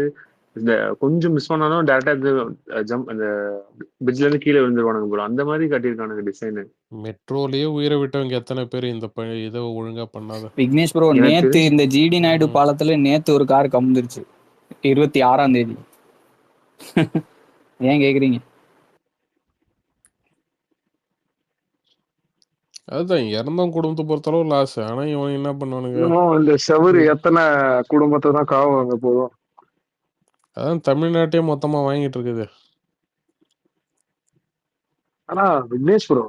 இந்த கொஞ்சம் மிஸ் பண்ணாலும் டேரக்டா ஜம்ப் அந்த பிரிட்ஜ்ல இருந்து கீழே விழுந்துருவானுங்க ப்ரோ. அந்த மாதிரி கட்டியிருக்கானுங்க டிசைன்.
மெட்ரோலயே உயிரை விட்டவங்க எத்தனை பேர் இந்த இதை ஒழுங்கா பண்ணாத.
விக்னேஷ் ப்ரோ,
எனக்கு
நேத்து
தெரிஞ்சு
இந்த ஜிடி நாயுடு
ம்.
பாலத்துல நேத்து ஒரு கார் கவுந்துருச்சு 26ஆம் தேதி. ஏன் கேக்குறீங்க?
அதுதான் இறந்தவங்க குடும்பத்தை பொறுத்தளவு லாஸ். ஆனா இவன் என்ன பண்ணுவானுங்க,
இன்னும் இந்த செவரு எத்தனை குடும்பத்தை தான் காவாங்க போதும்.
அதான் தமிழ்நாட்டையே மொத்தமா வாங்கிட்டு இருக்குது.
ஆனா விக்னேஷ் ப்ரோ,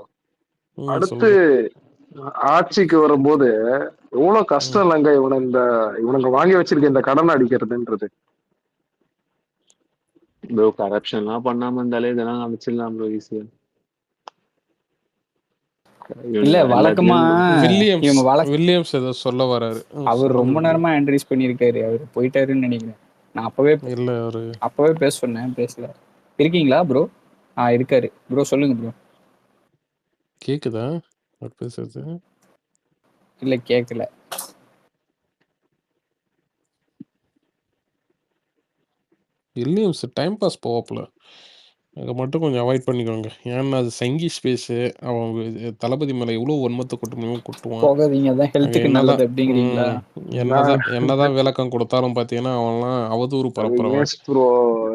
அடுத்து
சொல்லுங்க.
ஆட்சிக்கு வரும்போது எவ்வளவு
ம்.
கஷ்டம் இல்லைங்க இவனுங்க வாங்கி வச்சிருக்க இந்த கடன் அடிக்கிறதுன்றது.
ப்ரோ கரப்ஷன்லாம் பண்ணாம இருந்தாலே இதெல்லாம் அனுப்பிச்சிடலாம் ப்ரோ ஈஸியா.
இல்ல வழக்கமா
வில்லியம்ஸ்
இவங்க
வில்லியம்ஸ் ஏதோ சொல்ல வராரு.
அவர் ரொம்ப
சொல்லுங்க.
நேரமா என்ட்ரிஸ் பண்ணிருக்காரு, அவர் போயிட்டாருன்னு நினைக்கிறேன். நான்
இல்ல ஒரு
அப்பவே பேச சொன்னேன், பேசல. இருக்கீங்களா ப்ரோ? இருக்காரு ப்ரோ, சொல்லுங்க ப்ரோ.
கேக்குதா அவர் பேசுறது?
இல்ல கேட்கல.
வில்லியம்ஸ் டைம் பாஸ் போவாப்புல, அதை மட்டும் கொஞ்சம் அவாய்ட் பண்ணிக்கோங்க. ஏன்னா அது சங்கி ஸ்பேஸு. அவங்க தளபதி மேலே எவ்வளோ வன்மத்தை கொட்ட முடியுமோ கொட்டுவான்.
போகாதீங்க, அதான்
அங்கே
ஹெல்த்துக்கு
என்னதான்
நல்லது அப்படிங்கிறீங்களா?
என்னதான் விளக்கம் கொடுத்தாலும் பார்த்தீங்கன்னா அவன்லாம் அவதூறு பரப்புறவன்.
விக்னேஷ் ப்ரோ,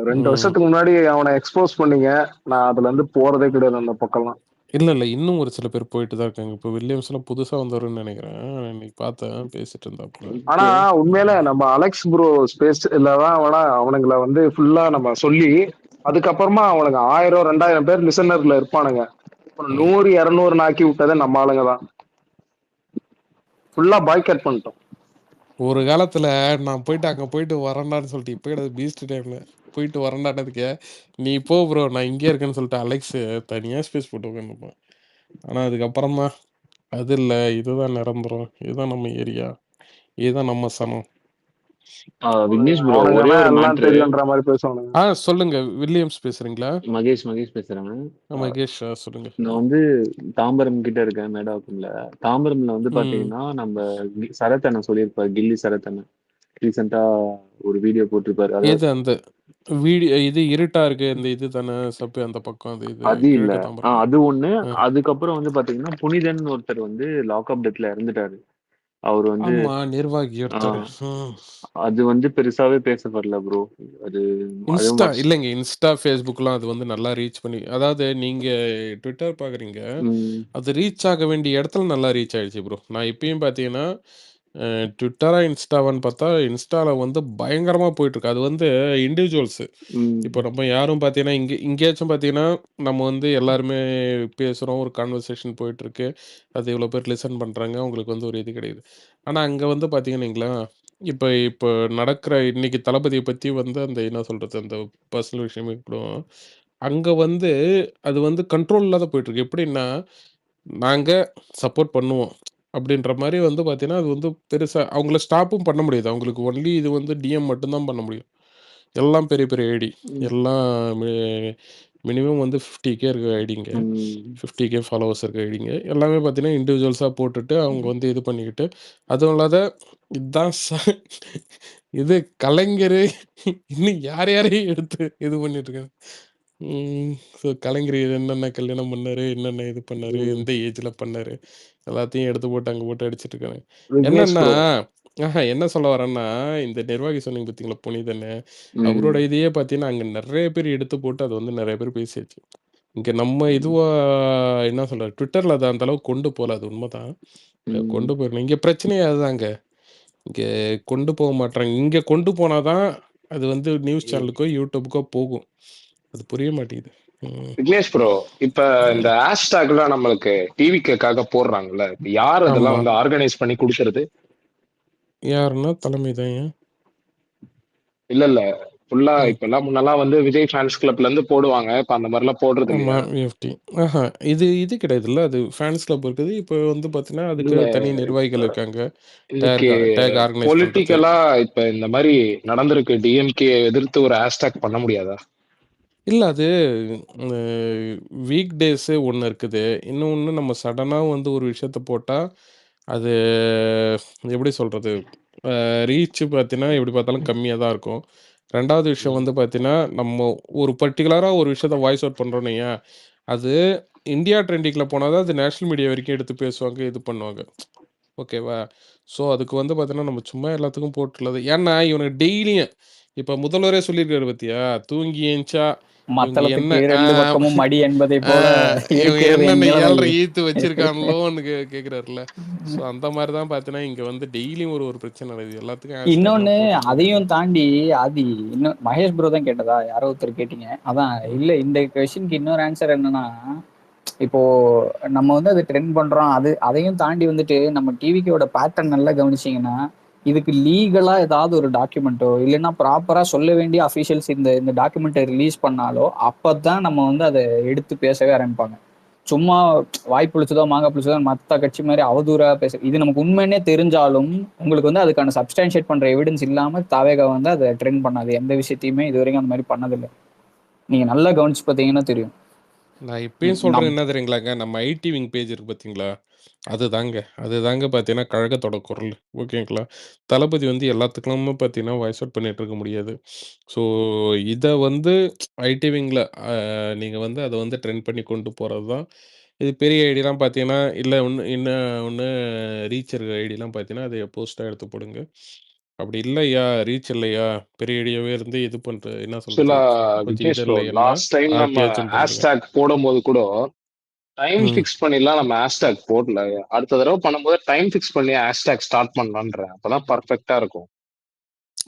2 வருஷத்துக்கு முன்னாடி அவனை எக்ஸ்போஸ் பண்ணீங்க. நான் அதுல இருந்து போறதே கிடையாது அந்த பக்கம்லாம்.
இல்ல. இன்னும் ஒரு சில பேர் போயிட்டு தான் இருக்காங்க. இப்போ வில்லியம்ஸ்லாம் புதுசா வந்தவருன்னு நெனைக்கிறேன். இன்னைக்கு பார்த்தேன் பேசிட்டு இருந்தாப்புல.
ஆனா
ஓகே.
உண்மையில நம்ம அலெக்ஸ் ப்ரோ ஸ்பேஸ்ல தான் அவனுங்கள வந்து ஃபுல்லா நம்ம சொல்லி அதுக்கப்புறமா அவனுங்க 1000 2000 பேர் லிசனர்ல இருப்பானுங்க. அப்புறம்
ம்.
100 200 ஆக்கி விட்டதே நம்ம ஆளுங்க தான். ஃபுல்லா பாய்காட் பண்ணிட்டோம்.
ஒரு காலத்துல நான் போயிட்டு அங்க போயிட்டு வரேன்டான்னு சொல்லிட்டு, இப்போ என்னது பீஸ்ட் டைம்ல போயிட்டு வரேன்டான்னதுக்கு, "நீ போ ப்ரோ நான் இங்கேயே இருக்கேன்னு" சொல்லிட்டு அலெக்ஸ் தனியா ஸ்பேஸ் போட்டு உட்காந்துருப்பான். ஆனா அதுக்கப்புறம் தான், அது இல்ல இதுதான் நிரந்தரம், இதுதான் நம்ம ஏரியா, இதுதான் நம்ம சனம்.
விக்னேஷ் ப்ரோ
அவனுங்க
ஒரே
தான்
ஒரு
எல்லாம்
மேட்ரு.
தெரியுன்ற மாதிரி பேசுவானுங்க.
சொல்லுங்க. வில்லியம்ஸ் பேசுறீங்களா?
மகேஷ் பேசுறேன்.
மகேஷ் சொல்லுங்க.
நான் வந்து தாம்பரம் கிட்ட இருக்கேன் மேடாக்கும்ல. தாம்பரம்ல வந்து
ம்.
பாத்தீங்கன்னா நம்ம சரத் அண்ணன் சொல்லியிருப்பாரு, கில்லி சரத் அண்ணன் ரீசெண்டா ஒரு வீடியோ போட்டிருப்பாரு.
எது
அதாவது
அந்த வீடியோ இது இருட்டா இருக்கு. இந்த இது தானே சப்பு அந்த பக்கம் அது இது
அது இல்ல.
கிழக்கு தாம்பரம்.
அது ஒண்ணு. அதுக்கப்புறம் வந்து பாத்தீங்கன்னா புனிதன் ஒருத்தர் வந்து லாக்அப் டெத்ல இறந்துட்டாரு. அவர் வந்து
ஆமா நிர்வாகி ஒருத்தர்.
அது வந்து பெருசாவே பேசப்படல ப்ரோ. அது
இன்ஸ்டா இல்லைங்க. இன்ஸ்டா ஃபேஸ்புக்லாம் அது வந்து நல்லா ரீச் பண்ணி, அதாவது நீங்க ட்விட்டர் பாக்குறீங்க, அது ரீச் ஆக வேண்டிய இடத்துல நல்லா ரீச் ஆயிடுச்சு ப்ரோ. நான் இப்பயும் பார்த்தீங்கன்னா ட்விட்டரா இன்ஸ்டாவான்னு பார்த்தா இன்ஸ்டால வந்து பயங்கரமா போயிட்டு இருக்கு. அது வந்து இண்டிவிஜுவல்ஸ். இப்போ நம்ம யாரும் பார்த்தீங்கன்னா இங்கேயாச்சும் பார்த்தீங்கன்னா நம்ம வந்து எல்லாருமே பேசுகிறோம், ஒரு கான்வர்சேஷன் போயிட்டு இருக்கு, அது இவ்வளோ பேர் லிசன் பண்ணுறாங்க, உங்களுக்கு வந்து ஒரு இது கிடையாது. ஆனால் அங்கே வந்து பார்த்தீங்கன்னா இப்போ இப்போ நடக்கிற இன்னைக்கு தளபதியை பற்றி வந்து அந்த என்ன சொல்கிறது அந்த பர்சனல் விஷயமே கூட அங்கே வந்து அது வந்து கண்ட்ரோல் இல்லாத போயிட்டுருக்கு. எப்படின்னா நாங்கள் சப்போர்ட் பண்ணுவோம் அப்படின்ற மாதிரி வந்து பார்த்தீங்கன்னா அது வந்து பெருசாக அவங்கள ஸ்டாப்பும் பண்ண முடியாது. அவங்களுக்கு ஒன்லி இது வந்து டிஎம் மட்டும்தான் பண்ண முடியும். எல்லாம் பெரிய பெரிய ஐடி எல்லாம் மினிமம் வந்து 50K இருக்க ஐடிங்க, 50K ஃபாலோவர்ஸ் இருக்க ஐடிங்க எல்லாமே பார்த்தீங்கன்னா இண்டிவிஜுவல்ஸாக போட்டுட்டு அவங்க வந்து இது பண்ணிக்கிட்டு, அதுவும் இல்லாத இதுதான் இது கலைஞர் இன்னும் யார் யாரையும் எடுத்து இது பண்ணிட்டு இருக்காங்க. ஸோ கலைஞர் என்னென்ன கல்யாணம் பண்ணாரு, என்னென்ன இது பண்ணாரு, எந்த ஏஜ்ல பண்ணாரு, எல்லாத்தையும் எடுத்து போட்டு அங்கே போட்டு அடிச்சிட்டு இருக்காங்க. என்னன்னா என்ன சொல்ல வரேன்னா, இந்த நிர்வாகி சொன்னீங்க பார்த்தீங்களா புனிதன்னு, அவரோட இதையே பார்த்தீங்கன்னா அங்கே நிறைய பேர் எடுத்து போட்டு அது வந்து நிறைய பேர் பேசியாச்சு. இங்கே நம்ம இதுவா என்ன சொல்றது ட்விட்டர்ல அதை அந்த அளவுக்கு கொண்டு போகல, அது உண்மைதான். கொண்டு போயிடணும். இங்கே பிரச்சனையே அதுதாங்க. இங்கே கொண்டு போக மாட்டாங்க. இங்கே கொண்டு போனாதான் அது வந்து நியூஸ் சேனலுக்கோ யூடியூபுக்கோ போகும். அது புரிய மாட்டேங்குது.
விக்னேஷ் ப்ரோ, இப்ப இந்த ஹேஷ்டாக்லாம் நம்மளுக்கு டிவிக்காக போடுறாங்கல்ல, இப்ப யார் அதெல்லாம் வந்து ஆர்கனைஸ் பண்ணி கொடுக்கறது?
யாருன்னா தலைமை தான்.
இல்ல இல்ல ஃபுல்லா இப்ப எல்லாம் முன்னெல்லாம் வந்து விஜய் ஃபேன்ஸ் கிளப்ல இருந்து போடுவாங்க. இப்ப அந்த மாதிரி எல்லாம் போடுறது இல்லையா?
இது இது கிடையாதுல்ல. அது ஃபேன்ஸ் கிளப் இருக்குது. இப்போ வந்து பாத்தீங்கன்னா அதுக்கு தனி நிர்வாகிகள் இருக்காங்க.
பொலிட்டிக்கலா இப்ப இந்த மாதிரி நடந்திருக்கு. டிஎம்கே எதிர்த்து ஒரு ஹேஷ்டாக் பண்ண முடியாதா?
இல்ல அது வீக் டேஸ் ஒன்று இருக்குது. இன்னொன்று நம்ம சடனா வந்து ஒரு விஷயத்த போட்டா அது எப்படி சொல்றது ரீச் பார்த்தீங்கன்னா எப்படி பார்த்தாலும் கம்மியாக தான் இருக்கும். ரெண்டாவது விஷயம் வந்து பார்த்தீங்கன்னா நம்ம ஒரு பர்டிகுலராக ஒரு விஷயத்த வாய்ஸ் அவுட் பண்ணுறோன்னு அது இந்தியா ட்ரெண்டிங்கில் போனால் தான் அது நேஷ்னல் மீடியா வரைக்கும் எடுத்து பேசுவாங்க, இது பண்ணுவாங்க. ஓகேவா? ஸோ அதுக்கு வந்து பார்த்தீங்கன்னா நம்ம சும்மா எல்லாத்துக்கும் போட்டுள்ளது. ஏன்னா இவனுக்கு டெய்லியும் இப்போ முதல்வரே சொல்லியிருக்காரு பார்த்தியா, தூங்கி ஏஞ்சா
மத்தளத்துக்கு 2 பக்கமும் மடி என்பதை போல
என்னென்ன 7.5 ஈத்து வச்சிருக்காங்களோன்னு கேக்குறாருல்ல. ஸோ அந்த மாதிரி தான் பார்த்தீங்கன்னா இங்க வந்து டெய்லியும் ஒரு பிரச்சனை நடக்குது எல்லாத்துக்கும்.
இன்னொன்னு அதையும் தாண்டி ஆதி இன்னும் மகேஷ் ப்ரோ தான் கேட்டதா யாரோ ஒருத்தர் கேட்டீங்க. அதான் இல்ல இந்த கொஸ்டினுக்கு இன்னொரு ஆன்சர் என்னன்னா, இப்போ நம்ம வந்து அதை ட்ரெண்ட் பண்றோம், அதையும் தாண்டி வந்துட்டு நம்ம டிவிக்கோட பேட்டர்ன் நல்லா கவனிச்சிங்கன்னா இதுக்கு லீகலா ஏதாவது ஒரு டாக்குமெண்ட்டோ இல்லைன்னா ப்ராப்பரா சொல்ல வேண்டிய அஃபீஷியல்ஸ் இந்த டாக்குமெண்ட்டை ரிலீஸ் பண்ணாலோ அப்பதான் நம்ம வந்து அதை எடுத்து பேசவே ஆரம்பிப்பாங்க. சும்மா வாய் புளிச்சதோ மாங்காய் புளிச்சதோ மற்ற கட்சி மாதிரி அவதூறா பேச இது நமக்கு உண்மைன்னே தெரிஞ்சாலும் உங்களுக்கு வந்து அதுக்கான சப்ஸ்டான்ஷியேட் பண்ற எவிடன்ஸ் இல்லாம தாவேகா வந்து அதை ட்ரெண்ட் பண்ணாது. எந்த விஷயத்தையுமே இது வரைக்கும் அந்த மாதிரி பண்ணதில்லை. நீங்க நல்லா கவனிச்சு பார்த்தீங்கன்னா தெரியும்.
நான் இப்பயும் சொல்றேன் என்ன தெரியுங்களாங்க, நம்ம ஐடி விங் பேஜ் இருக்கு பார்த்தீங்களா, அதுதாங்க பார்த்தீங்கன்னா கழகத்தோட குரல். ஓகேங்களா? தளபதி வந்து எல்லாத்துக்குமே பார்த்தீங்கன்னா வாய்ஸ் அவுட் பண்ணிட்டு இருக்க முடியாது. ஸோ இதை வந்து ஐடி விங்கில் நீங்கள் வந்து அதை வந்து ட்ரெண்ட் பண்ணி கொண்டு போகிறது தான். இது பெரிய ஐடிலாம் பார்த்தீங்கன்னா இல்லை இன்னும் ரீச் இருக்கிற ஐடிலாம் பார்த்தீங்கன்னா அதை போஸ்ட்டாக எடுத்து போடுங்க. அப்படி இல்லையா ரீச் இல்லையா பெரிய ஐடியாவே இருந்து இது பண்ணுற என்ன சொல்றது
லாஸ்ட் டைம் நம்ம ஹேஷ்டாக் போடும்போது கூட டைம்
ம்.
ஃபிக்ஸ் பண்ணிடலாம். நம்ம ஹேஷ்டேக் போடல. அடுத்த தடவை பண்ணும்போது டைம் ஃபிக்ஸ் பண்ணி ஹேஷ்டேக் ஸ்டார்ட் பண்ணலான்றேன். அப்பதான் பர்ஃபெக்டா இருக்கும்.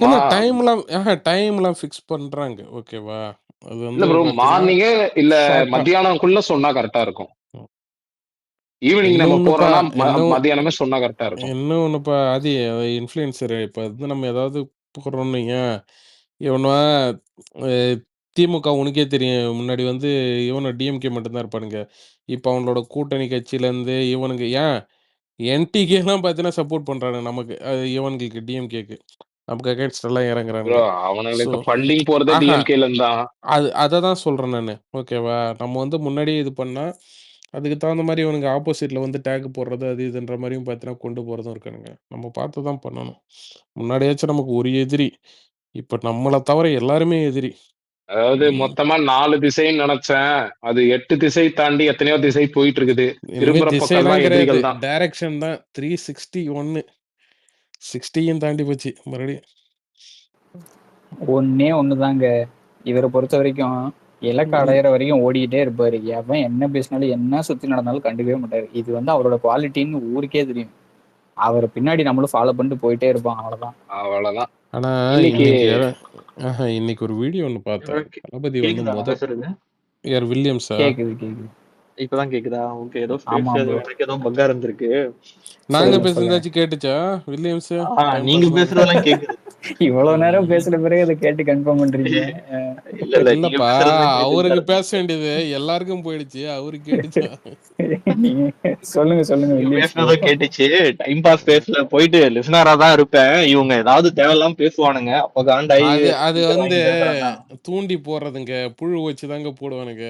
ஆனா
மா
டைம்லாம் ஃபிக்ஸ் பண்றாங்க. ஓகேவா? அது
இல்ல
வந்து
ப்ரோ,
பார்த்தீங்கன்னா,
மார்னிங்கே இல்ல
ஷார்ட்டா
மத்தியானம்குள்ள சொன்னா கரெக்டா இருக்கும்.
ம்.
ஈவினிங் நம்ம
இன்னொன்னுப்பா
போறோம்னா
இன்னும்
மத்தியானமே சொன்னா கரெக்டா இருக்கும்.
இன்னொன்னுப்பா ஆதி இன்ஃப்ளூயன்சரு இப்ப வந்து நம்ம ஏதாவது போடுறோம்னு வையேன், இவனுவ அ திமுக உனக்கே தெரியும். முன்னாடி வந்து இவனு டிஎம்கே மட்டும் தான் இருப்பானுங்க. இப்ப அவங்களோட கூட்டணி கட்சியிலேருந்து இவனுங்க ஏன் என்டிகேலாம் பார்த்தீங்கன்னா சப்போர்ட் பண்றானுங்க நமக்கு. இவனுங்களுக்கு டிஎம்கேக்கு. நமக்கு அகைன்ஸ்ட் எல்லாம்
ப்ரோ
இறங்குறானுங்க. ஸோ
அவனுங்களுக்கு ஃபண்டிங் போறதே
ஆஹா
டிஎம்கேல இருந்து தான்.
அத தான் சொல்றேன் நானு. ஓகேவா? நம்ம வந்து முன்னாடியே இது பண்ணா, அதுக்கு தகுந்த மாரி இவனுங்க ஆப்போசிட்ல வந்து டேக் போடுறது, அது இதுன்ற மாரியும் பார்த்தீங்கன்னா கொண்டு போறதும் இருக்கானுங்க. நம்ம பார்த்து தான் பண்ணணும். முன்னாடியாச்சும் நமக்கு ஒரு எதிரி. இப்ப நம்மள தவிர எல்லாருமே எதிரி.
அதாவது
ம்.
மொத்தமா 4 திசைன்னு நினைச்சேன். அது 8 திசை தாண்டி எத்தனையோ திசை போயிட்டு இருக்குது.
இனிமே
திரும்புற
திசைலாம்
பக்கம்லாம்
கிடையாது.
எதிரிகள் தான்.
டைரக்ஷன் தான் 361 60யும் தாண்டி போச்சு மறுபடியும்.
ஒண்ணே ஒண்ணுதாங்க. இவரை பொறுத்த வரைக்கும் இலக்கு
ம்.
அடையிற வரைக்கும் ஓடிக்கிட்டே இருப்பாரு. எவன் என்ன பேசினாலும் என்ன சுத்தி நடந்தாலும் கண்டுக்கவே மாட்டாரு. இது வந்து அவரோட குவாலிட்டின்னு ஊருக்கே தெரியும். அவரை பின்னாடி நம்மளும் ஃபாலோ பண்ணிட்டு போயிட்டே இருப்போம். அவ்வளவுதான்.
அவ்வளவுதான்.
ஆனா
இன்னைக்கு
இன்னைக்கு ஒரு வீடியோ ஒண்ணு பார்த்தேன். தளபதி வந்து
கேக்குதா நான் பேசுறது?
யார் வில்லியம்ஸா?
கேக்குது.
இப்பதான் கேக்குதா? ஓகே, ஏதோ
ஆமா
ஸ்பேஸ்
bro.
எனக்கு ஏதோ பக்கா இருந்திருக்கு.
நாங்க
சொல்லுங்க.
பேசுனதாச்சும் கேட்டுச்சா? வில்லியம்ஸ் டைம்
நீங்க
பாஸ்லாம்
பேசுறதெல்லாம் கேக்குது.
இவ்வளவு நேரம் பேசுன பிறகு அதை கேட்டு கன்ஃபார்ம் பண்றீங்க.
இல்ல நீங்க
இல்லப்பா,
பேசுறதுதான்
அவருக்கு
கேட்டுட்டு
பேச வேண்டியது எல்லாருக்கும் போயிடுச்சு. அவருக்கு கேட்டுச்சா?
நீங்க சொல்லுங்க
நீங்க
வில்லியம்ஸ் bro.
பேசுனதும் கேட்டுச்சு. டைம் பாஸ் பேஸ்ல போயிட்டு லிசனரா தான் இருப்பேன். இவங்க ஏதாவது தேவையில்லாம பேசுவானுங்க. அப்ப காண்டாயி
அது
ஸ்பீக்கர்
வந்து
வாங்கி பேசுறாங்க.
தூண்டி போடுறதுங்க. புழு வச்சு தாங்க போடுவானுங்க.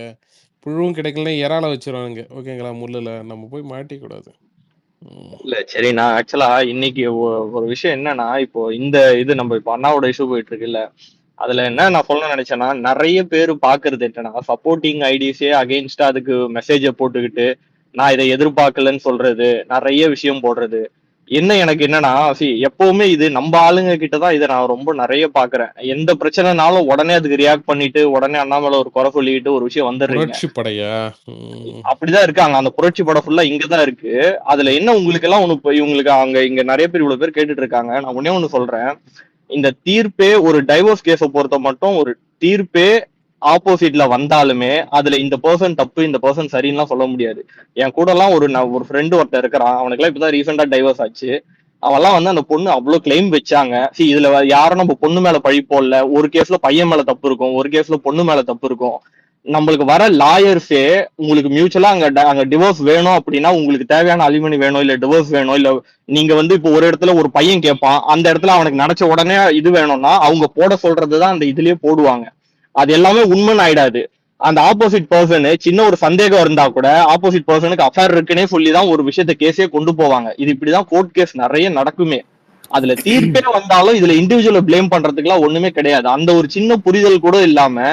புழுவும் கிடைக்கலன்னா இறால வச்சிருவானுங்க. ஓகேங்களா? முள்ளுல நம்ம போய் மாட்டிக்கூடாது. ம்.
இல்ல சரி, நான் ஆக்சுவலா இன்னைக்கு ஒரு விஷயம் என்னன்னா, இப்போ இந்த இது நம்ம இப்போ அண்ணாவோட இஷ்யூ போயிட்டு இருக்குல்ல, அதுல என்ன நான் சொல்ல நினைச்சேன்னா, நிறைய பேர் பாக்குறது என்னன்னா, சப்போர்ட்டிங் ஐடிஸே அகைன்ஸ்டா அதுக்கு மெசேஜை போட்டுக்கிட்டு நான் இதை எதிர்பார்க்கலன்னு சொல்றது, நிறைய விஷயம் போடுறது. எனக்கு என்னன்னா, எப்பவுமே இது நம்ம ஆளுங்க கிட்டதான் இதை நான் ரொம்ப நிறைய பாக்குறேன். எந்த பிரச்சனைனாலும் உடனே அதுக்கு ரியாக்ட் பண்ணிட்டு உடனே அண்ணாமலை ஒரு குறை சொல்லிட்டு ஒரு விஷயம் வந்துடுறீங்க.
புரட்சி படையா? ம்.
அப்படிதான் இருக்காங்க. அந்த புரட்சி படம் ஃபுல்லா இங்கதான் இருக்கு. அதுல என்ன உங்களுக்கு எல்லாம் ஒண்ணு இவங்களுக்கு இங்க நிறைய பேர் இவ்வளவு பேர் கேட்டுட்டு இருக்காங்க. நான் ஒண்ணே ஒண்ணு சொல்றேன். இந்த தீர்ப்பே ஒரு டைவோர்ஸ் கேஸ பொறுத்த மட்டும் ஒரு தீர்ப்பே ஆப்போசிட்ல வந்தாலுமே அதுல இந்த பர்சன் தப்பு இந்த பர்சன் சரின்னு சொல்ல முடியாது. என் கூட எல்லாம் ஒரு ஃப்ரெண்டு ஒருத்தர் இருக்கிறான். அவனுக்குலாம் இப்பதான் ரீசெண்டா டைவோர்ஸ் ஆச்சு. அவெல்லாம் வந்து அந்த பொண்ணு அவ்வளவு கிளைம் வச்சாங்க. இதுல யாரும் நம்ம பொண்ணு மேல பழி போடல. ஒரு கேஸ்ல பையன் மேல தப்பு இருக்கும், ஒரு கேஸ்ல பொண்ணு மேல தப்பு இருக்கும். நம்மளுக்கு வர லாயர்ஸே உங்களுக்கு மியூச்சுவலா அங்க டிவோர்ஸ் வேணும் அப்படின்னா உங்களுக்கு தேவையான அலிமனி வேணும், இல்ல டிவோர்ஸ் வேணும், இல்ல நீங்க வந்து இப்போ ஒரு இடத்துல ஒரு பையன் கேட்பான், அந்த இடத்துல அவனுக்கு நினைச்ச உடனே இது வேணும்னா அவங்க போட சொல்றதுதான் அந்த இதுலயே போடுவாங்க. அது எல்லாமே உண்மைன்னு ஆயிடாது. அந்த ஆப்போசிட் பர்சன் சின்ன ஒரு சந்தேகம் இருந்தா கூட ஆப்போசிட் பர்சனுக்கு அஃபேர் இருக்குன்னே சொல்லிதான் ஒரு விஷயத்த கேஸே கொண்டு போவாங்க. இது இப்படிதான் கோர்ட் கேஸ் நிறைய நடக்குமே. அதுல தீர்ப்பே வந்தாலும் இதுல இண்டிவிஜுவலை பிளேம் பண்றதுக்குலாம் ஒண்ணுமே கிடையாது. அந்த ஒரு சின்ன புரிதல் கூட இல்லாம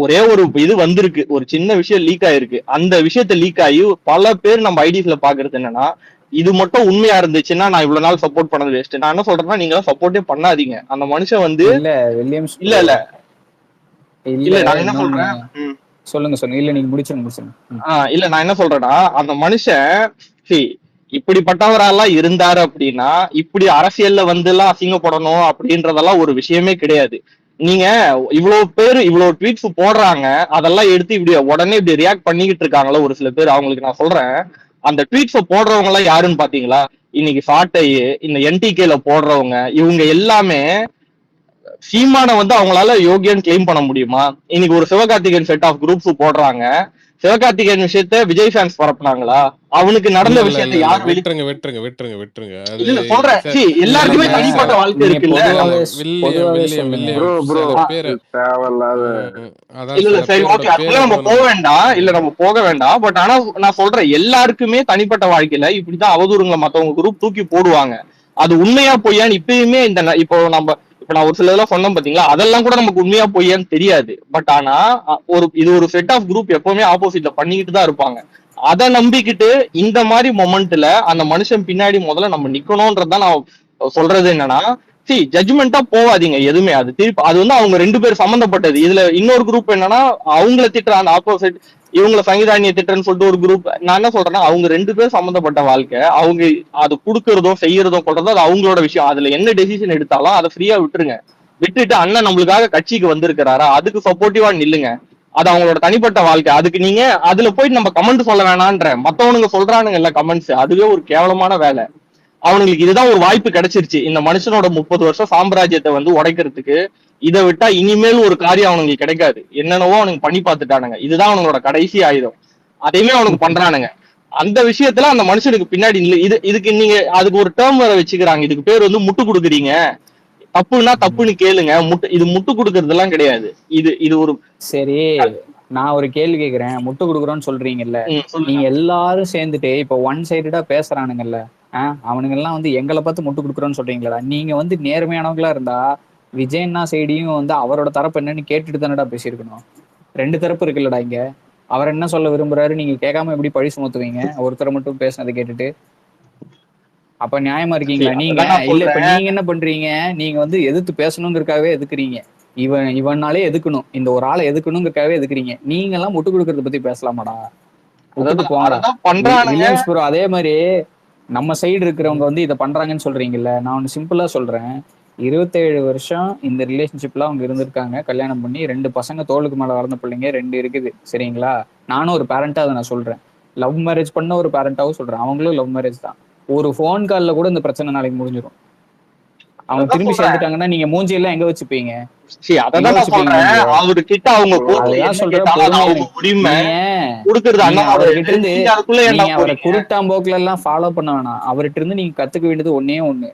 ஒரே ஒரு இது வந்திருக்கு, ஒரு சின்ன விஷயம் லீக் ஆயிருக்கு. அந்த விஷயத்த லீக் ஆகி பல பேர் நம்ம ஐடிஸ்ல பாக்குறது என்னன்னா, இது மட்டும் உண்மையா இருந்துச்சுன்னா நான் இவ்வளவு நாள் சப்போர்ட் பண்ணது வேஸ்ட். நான் என்ன சொல்றேன்னா, நீங்க சப்போர்ட்டே பண்ணாதீங்க. அந்த மனுஷன் வந்து
இல்ல வில்லியம்ஸ்
இல்ல நான் என்ன சொல்றேன்,
சொல்லுங்க இல்ல நீங்க முடிச்சுங்க.
இல்ல நான் என்ன சொல்றேன்னா, அந்த மனுஷன் இப்படிப்பட்டவரெல்லாம் இருந்தாரு அப்படின்னா இப்படி அரசியல்ல வந்து எல்லாம் அசிங்கப்படணும் அப்படின்றதெல்லாம் ஒரு விஷயமே கிடையாது. நீங்க இவ்வளவு ட்வீட்ஸ் போடுறாங்க, அதெல்லாம் எடுத்து இப்படி உடனே இப்படி ரியாக்ட் பண்ணிக்கிட்டு இருக்காங்களா ஒரு சில பேர். அவங்களுக்கு நான் சொல்றேன், அந்த ட்வீட்ஸ போடுறவங்க எல்லாம் யாருன்னு பாத்தீங்களா? இன்னைக்கு சாட்டை இந்த என்டிகேல போடுறவங்க இவங்க எல்லாமே சீமானை வந்து அவங்களால யோகியன்னு கிளைம் பண்ண முடியுமா? இன்னைக்கு ஒரு சிவகார்த்திகேயன் செட் ஆஃப் குரூப்ஸ் போடுறாங்க. சிவகார்த்திகேயன் விஷயத்த விஜய் ஃபேன்ஸ் பரப்புனாங்களா? அவனுக்கு நடந்த விஷயத்தை யார்
விட்டுருங்க.
இல்ல சொல்றேன், எல்லாருக்குமே தனிப்பட்ட வாழ்க்கை இருக்குல்ல. இல்ல சரி ஓகே, அதுக்குள்ள நம்ம போக வேண்டாம். பட் ஆனா நான் சொல்றேன், எல்லாருக்குமே தனிப்பட்ட வாழ்க்கையில இப்படிதான் அவதூறுங்களை மத்தவங்க குரூப் தூக்கி போடுவாங்க. அது உண்மையா பொய்யான்னு இப்பயுமே இப்போ நான் ஒரு சில இதெல்லாம் சொன்னேன் பாத்தீங்களா, அதெல்லாம் கூட நமக்கு உண்மையா பொய்யான்னு தெரியாது. பட் ஆனா இது ஒரு செட் ஆஃப் குரூப் எப்பவுமே ஆப்போசிட்ல பண்ணிக்கிட்டு தான் இருப்பாங்க. அதை நம்பிக்கிட்டு இந்த மாதிரி மொமெண்ட்ல அந்த மனுஷன் பின்னாடி முதல்ல நம்ம நிக்கணும்ன்றதான் நான் சொல்றது. என்னன்னா ஜட்ஜ்மெண்டா போவாதீங்க எதுவுமே. அது வந்து அவங்க 2 பேர் சம்பந்தப்பட்டது. இதுல இன்னொரு குரூப் என்னன்னா, அவங்கள திட்டுற அந்த ஆப்போசிட் இவங்களை சங்கிதானிய திட்டம்னு சொல்லிட்டு ஒரு குரூப். நான் என்ன சொல்றேன்னா, அவங்க 2 பேரும் சம்மந்தப்பட்ட வாழ்க்கை, அவங்க அது கொடுக்கறதோ செய்யறதோ கொள்றதோ அது அவங்களோட விஷயம். அதுல என்ன டெசிஷன் எடுத்தாலும் அதை ஃப்ரீயா விட்டுருங்க. விட்டுட்டு அண்ணன் நம்மளுக்காக கட்சிக்கு வந்திருக்கிறாரா, அதுக்கு சப்போர்ட்டிவா நில்லுங்க. அது அவங்களோட தனிப்பட்ட வாழ்க்கை. அதுக்கு நீங்க அதுல போயிட்டு நம்ம கமெண்ட் சொல்ல வேணான்ற. மத்தவனுங்க சொல்றானுங்கல்ல கமெண்ட்ஸ், அதுவே ஒரு கேவலமான வேலை. அவனுங்களுக்கு இதுதான் ஒரு வாய்ப்பு கிடைச்சிருச்சு, இந்த மனுஷனோட 30 வருஷம் சாம்ராஜ்யத்தை வந்து உடைக்கிறதுக்கு. இதை விட்டா இனிமேல் ஒரு காரியம் அவனுங்களுக்கு கிடைக்காது. என்னென்னவோ அவனுக்கு பண்ணி பார்த்துட்டானுங்க, இதுதான் அவனோட கடைசி ஆயுதம். அதையுமே அவனுக்கு பண்றானுங்க. அந்த விஷயத்துல அந்த மனுஷனுக்கு பின்னாடி இதுக்கு நீங்க அதுக்கு ஒரு டேர்ம் வேற வச்சுக்கிறாங்க. இதுக்கு பேர் வந்து முட்டு கொடுக்குறீங்க. தப்புன்னா தப்புன்னு கேளுங்க. இது முட்டு கொடுக்கறது எல்லாம் கிடையாது. இது ஒரு
சரி, நான் ஒரு கேள்வி கேக்குறேன். முட்டு கொடுக்குறோன்னு சொல்றீங்கல்ல, நீங்க எல்லாரும் சேர்ந்துட்டு இப்ப ஒன் சைடடா பேசுறானுங்கல்ல, அவனுங்க எல்லாம் வந்து எங்களை பார்த்து முட்டு கொடுக்குறோன்னு சொல்றீங்களா? நீங்க வந்து நேர்மையானவங்களா இருந்தா விஜயண்ணா சைடியும் வந்து அவரோட தரப்பு என்னன்னு கேட்டுட்டு தானடா பேசியிருக்கணும். 2 தரப்பு இருக்குல்லடா இங்க. அவர் என்ன சொல்ல விரும்புறாரு நீங்க கேட்காம எப்படி பழி சுமத்துவீங்க ஒருத்தரை மட்டும் பேசினதை கேட்டுட்டு? அப்ப நியாயமா இருக்கீங்களா நீங்க? இல்ல இப்ப நீங்க என்ன பண்றீங்க, நீங்க வந்து எதிர்த்து பேசணுங்கிறதுக்காகவே எதுக்குறீங்க. இவனாலே எதுக்கணும், இந்த ஒரு ஆளை எதுக்கணுங்கிறதுக்காகவே எதுக்குறீங்க. நீங்க எல்லாம் முட்டு கொடுக்கறத பத்தி பேசலாமாடா? விட்டுட்டு போங்கடா. வில்லியம்ஸ் ப்ரோ அதே மாதிரி நம்ம சைடு இருக்கிறவங்க வந்து இதை பண்றாங்கன்னு சொல்றீங்கல்ல, நான் ஒண்ணு சிம்பிளா சொல்றேன். 27 வருஷம் இந்த ரிலேஷன்ஷிப்ல அவங்க இருந்திருக்காங்க, கல்யாணம் பண்ணி 2 பசங்க, தோளுக்கு மேல வளர்ந்த பிள்ளைங்க 2 இருக்குது, சரிங்களா? நானும் ஒரு பேரண்டா அதை நான் சொல்றேன், லவ் மேரேஜ் பண்ண ஒரு பேரண்டாவும் சொல்றேன். அவங்களும் லவ் மேரேஜ் தான். ஒரு போன் கால்ல கூட இந்த பிரச்சனை நாளைக்கு முடிஞ்சிடும். அவங்க திரும்பி சேர்ந்துட்டாங்கன்னா நீங்க மூஞ்சி எல்லாம் எங்க வச்சுப்பீங்க? அவரை குருட்டாம்போக்குல எல்லாம் ஃபாலோ பண்ண வேணாம். அவர்கிட்ட இருந்து நீங்க கத்துக்க வேண்டியது ஒன்னே ஒண்ணு,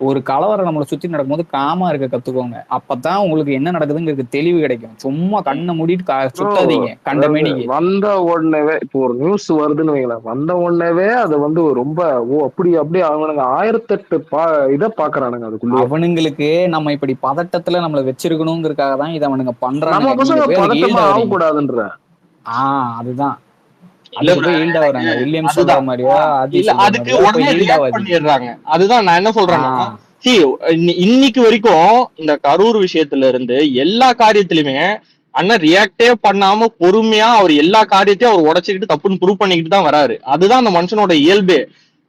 ஒரு கலவரம் நம்மளை சுத்தி நடக்கும்போது காமா இருக்க கத்துக்கோங்க. அப்பதான் உங்களுக்கு என்ன நடக்குதுங்கிறது தெளிவு கிடைக்கும். சும்மா கண்ணை மூடிட்டு சுத்தாதீங்க கண்டமேனிக்கு.
வந்த உடனே இப்போ ஒரு நியூஸ் வருதுன்னு வைங்களேன், வந்த உடனே அது வந்து ரொம்ப அப்படி அவனுங்க 1008 இதை பாக்குறானுங்க. அதுக்குள்ள
அவனுங்களுக்கு நம்ம இப்படி பதட்டத்துல நம்மள வச்சிருக்கணுங்கிறதுக்காக தான் இதை அவனுங்க பண்றாங்க.
ஆகக்கூடாதுன்ற
அதுதான்
அதுதான் நான் என்ன சொல்றேன்னா, இன்னைக்கு வரைக்கும் இந்த கரூர் விஷயத்துல இருந்து எல்லா காரியத்திலுமே அண்ணன் ரியாக்டே பண்ணாம பொறுமையா அவர் எல்லா காரியத்தையும் அவர் உடைச்சுக்கிட்டு தப்புன்னு ப்ரூவ் பண்ணிக்கிட்டு தான் வராரு. அதுதான் அந்த மனுஷனோட இயல்பே.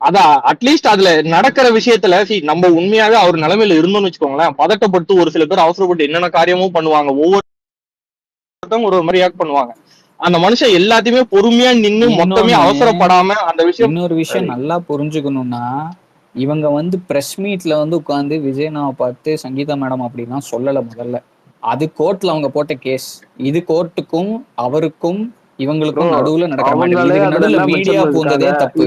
அதான் அட்லீஸ்ட் அதுல நடக்கிற விஷயத்துல நம்ம உண்மையாவே அவர் நிலைமையில இருந்தோம்னு வச்சுக்கோங்களேன், பதட்டப்பட்டு ஒரு சில பேர் அவசரப்பட்டு என்னென்ன காரியமும் பண்ணுவாங்க, ஒவ்வொருத்தரும் ஒரு மாதிரி ரியாக்ட் பண்ணுவாங்க. அந்த மனுஷன் எல்லாத்தையுமே பொறுமையா நின்னு மொத்தமே அவசரப்படாம அந்த விஷயம்.
இன்னொரு விஷயம் நல்லா புரிஞ்சுக்கணும்னா, இவங்க வந்து பிரஸ் மீட்ல வந்து உட்காந்து விஜயனாவை பார்த்து சங்கீதா மேடம் அப்படின்னா சொல்லல. முதல்ல அது கோர்ட்ல அவங்க போட்ட கேஸ். இது கோர்ட்டுக்கும் அவருக்கும் இவங்களுக்கும் நடுவுல நடக்கிற மீடியா பூந்ததே தப்பு.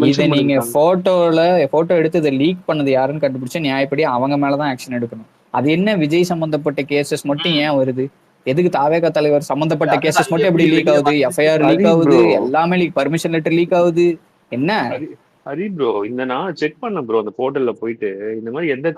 இதை நீங்க போட்டோ எடுத்து இதை லீக் பண்ணது யாருன்னு கண்டுபிடிச்சா நியாயப்படி அவங்க மேலதான் ஆக்ஷன் எடுக்கணும். அது என்ன விஜய் சம்பந்தப்பட்ட கேசஸ் மட்டும் ஏன் வருது? எதுக்கு தாவேகா தலைவர் சம்பந்தப்பட்ட கேசஸ் மட்டும் எப்படி லீக் ஆகுது? எஃப்ஐஆர் லீக் ஆகுது, எல்லாமே லீக், பர்மிஷன் லெட்டர் லீக் ஆகுது. என்ன
ஹரி ப்ரோ, இந்த நான் செக் பண்ண ப்ரோ அந்த போர்ட்டல்ல போயிட்டு இந்த மாதிரி எந்த